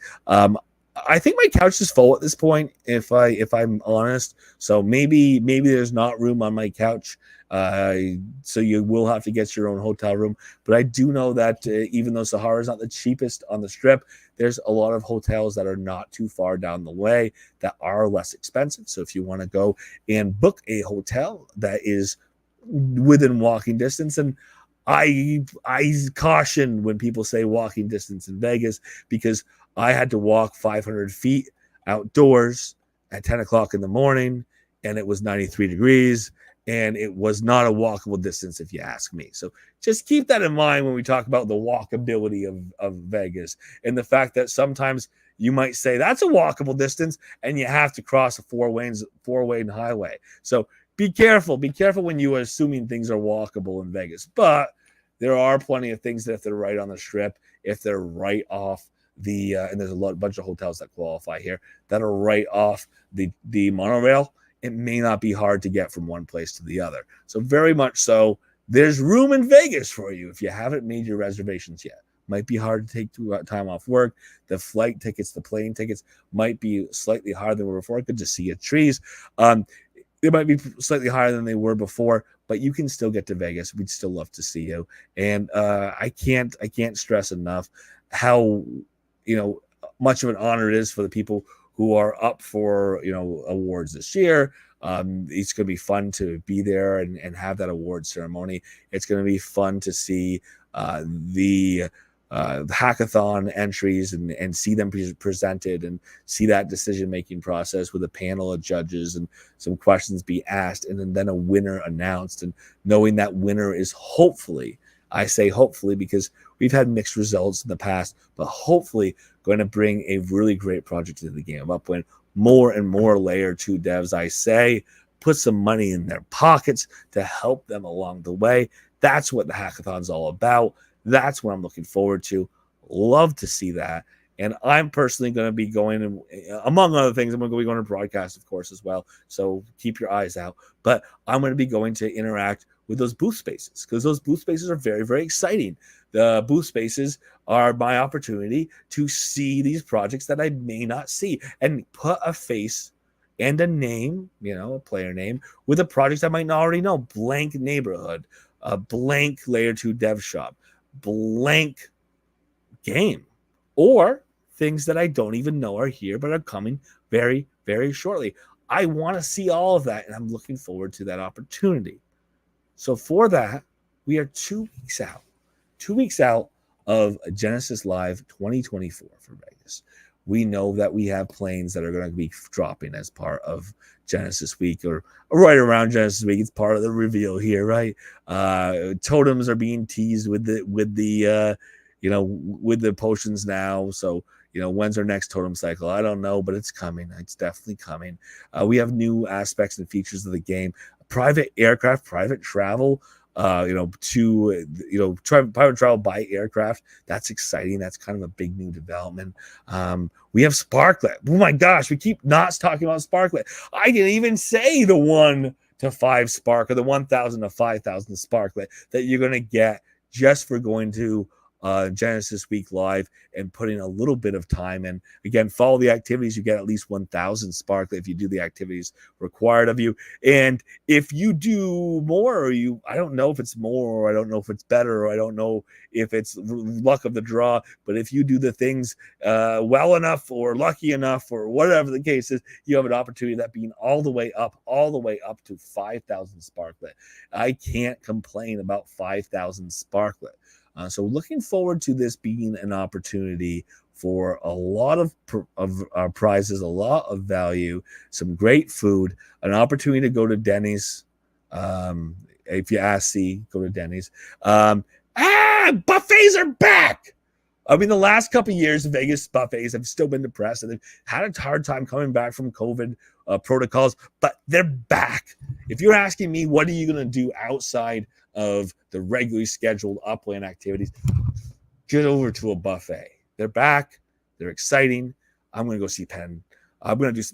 I think my couch is full at this point, if I'm honest. So maybe there's not room on my couch. So you will have to get your own hotel room. But I do know that even though Sahara is not the cheapest on the strip, there's a lot of hotels that are not too far down the way that are less expensive. So if you want to go and book a hotel that is within walking distance, and I caution when people say walking distance in Vegas, because I had to walk 500 feet outdoors at 10 o'clock in the morning, and it was 93 degrees, and it was not a walkable distance, if you ask me. So just keep that in mind when we talk about the walkability of Vegas, and the fact that sometimes you might say that's a walkable distance, and you have to cross a four-lane highway. So be careful. Be careful when you are assuming things are walkable in Vegas. But there are plenty of things that if they're right on the strip, if they're right off the and there's a bunch of hotels that qualify here that are right off the monorail, it may not be hard to get from one place to the other. So very much so, there's room in Vegas for you if you haven't made your reservations yet. Might be hard to take time off work. The flight tickets, the plane tickets might be slightly higher than they were before. Good to see you, trees. They might be slightly higher than they were before, but you can still get to Vegas. We'd still love to see you. And I can't stress enough how much of an honor it is for the people who are up for awards this year. It's going to be fun to be there and have that award ceremony. It's going to be fun to see the hackathon entries and see them presented and see that decision-making process with a panel of judges and some questions be asked and then a winner announced, and knowing that winner is hopefully, I say hopefully because we've had mixed results in the past, but hopefully going to bring a really great project to the game of Upwind. More and more layer 2 devs, I say, put some money in their pockets to help them along the way. That's what the hackathon's all about. That's what I'm looking forward to. Love to see that. And I'm personally going to be going, and among other things, I'm going to be going to broadcast, of course, as well. So keep your eyes out. But I'm going to be going to interact with those booth spaces because those booth spaces are very, very exciting. The booth spaces are my opportunity to see these projects that I may not see and put a face and a name, a player name, with a project I might not already know. Blank neighborhood, a blank layer 2 dev shop, blank game, or things that I don't even know are here but are coming very, very shortly. I want to see all of that, and I'm looking forward to that opportunity. So for that, we are 2 weeks out. 2 weeks out of Genesis Live 2024 for Vegas. We know that we have planes that are going to be dropping as part of Genesis Week or right around Genesis Week. It's part of the reveal here, right? Totems are being teased with the potions now. So, when's our next totem cycle? I don't know, but it's coming. It's definitely coming. We have new aspects and features of the game. Private aircraft, private travel, private travel by aircraft. That's exciting. That's kind of a big new development. We have Sparklet. Oh my gosh, we keep not talking about Sparklet. I didn't even say the 1 to 5 Spark or the 1,000 to 5,000 Sparklet that you're going to get just for going to Genesis Week Live and putting a little bit of time in. Again, follow the activities. You get at least 1,000 Sparklet if you do the activities required of you. And if you do more, or I don't know if it's more, or I don't know if it's better, or I don't know if it's luck of the draw, but if you do the things well enough or lucky enough or whatever the case is, you have an opportunity that being all the way up to 5,000 Sparklet. I can't complain about 5,000 Sparklet. So looking forward to this being an opportunity for a lot of prizes, a lot of value, some great food, an opportunity to go to Denny's. If you ask C, go to Denny's. Buffets are back. I mean, the last couple of years, Vegas buffets have still been depressed, and they've had a hard time coming back from COVID protocols, but they're back. If you're asking me, what are you going to do outside of the regularly scheduled upland activities, get over to a buffet. They're back. They're exciting. I'm going to go see Penn. I'm going to do.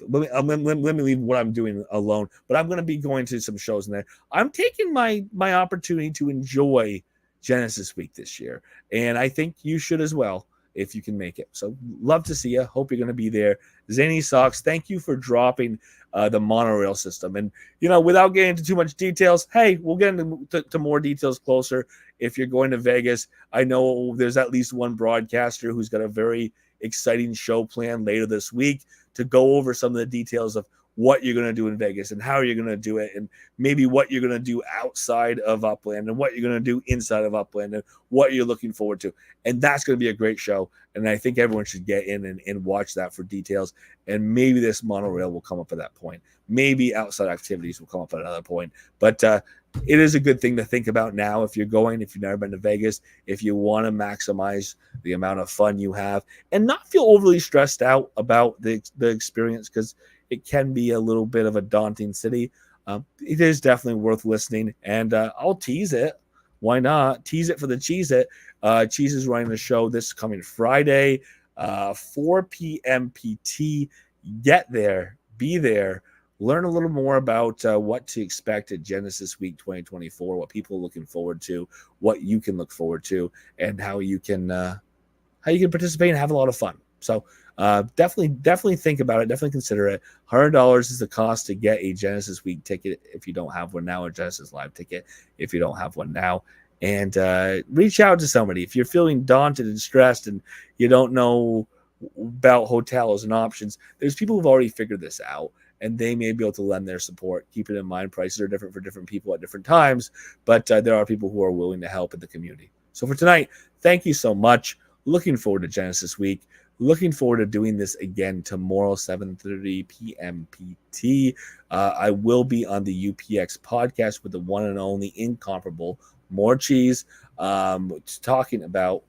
Let me leave what I'm doing alone. But I'm going to be going to some shows in there. I'm taking my opportunity to enjoy Genesis Week this year, and I think you should as well if you can make it. So love to see you. Hope you're going to be there. Zany Socks, thank you for dropping the monorail system. And, without getting into too much details, hey, we'll get into more details closer. If you're going to Vegas, I know there's at least one broadcaster who's got a very exciting show planned later this week to go over some of the details of what you're going to do in Vegas and how you're going to do it, and maybe what you're going to do outside of Upland and what you're going to do inside of Upland and what you're looking forward to. And that's going to be a great show. And I think everyone should get in and watch that for details. And maybe this monorail will come up at that point. Maybe outside activities will come up at another point. But it is a good thing to think about now if you've never been to Vegas, if you want to maximize the amount of fun you have and not feel overly stressed out about the experience, because it can be a little bit of a daunting city. It is definitely worth listening, and I'll tease it. Why not tease it for the cheese it? Cheese is running the show this coming Friday, 4 p.m. PT. Get there, be there, learn a little more about what to expect at Genesis Week 2024, what people are looking forward to, what you can look forward to, and how you can participate and have a lot of fun. So definitely think about it. Definitely consider it. $100 is the cost to get a Genesis Week ticket if you don't have one now, or Genesis Live ticket if you don't have one now. And reach out to somebody if you're feeling daunted and stressed and you don't know about hotels and options. There's people who've already figured this out, and they may be able to lend their support. Keep it in mind, prices are different for different people at different times, but there are people who are willing to help in the community. So for tonight, thank you so much. Looking forward to Genesis Week. Looking forward to doing this again tomorrow, 7:30 p.m. PT. I will be on the UPX podcast with the one and only incomparable More Cheese, talking about,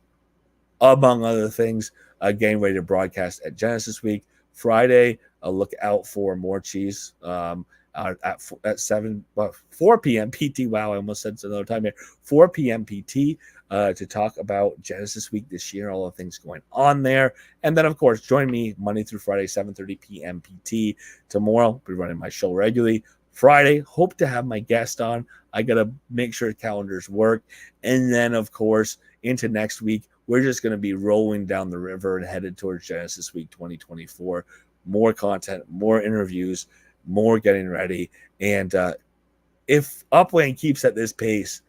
among other things, getting ready to broadcast at Genesis Week. Friday, look out for More Cheese at 4 p.m. PT. Wow, I almost said another time here. 4 p.m. PT to talk about Genesis Week this year, all the things going on there. And then, of course, join me Monday through Friday, 7:30 p.m. PT. Tomorrow, I'll be running my show regularly. Friday, hope to have my guest on. I got to make sure calendars work. And then, of course, into next week, we're just going to be rolling down the river and headed towards Genesis Week 2024. More content, more interviews, more getting ready. And if Upland keeps at this pace,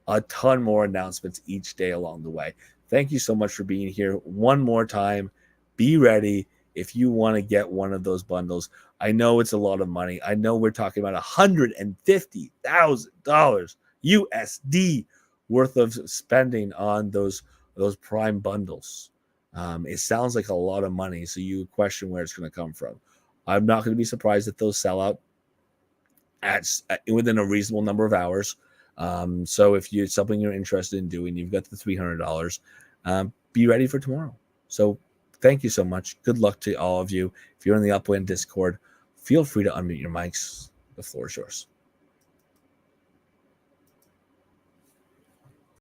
a ton more announcements each day along the way. Thank you so much for being here. One more time, be ready if you want to get one of those bundles. I know it's a lot of money. I know we're talking about $150,000 USD worth of spending on those Prime bundles. It sounds like a lot of money, so you question where it's going to come from. I'm not going to be surprised if those sell out within a reasonable number of hours. So if it's something you're interested in doing, you've got the $300, be ready for tomorrow. So thank you so much. Good luck to all of you. If you're in the Upwind Discord, feel free to unmute your mics. The floor is yours.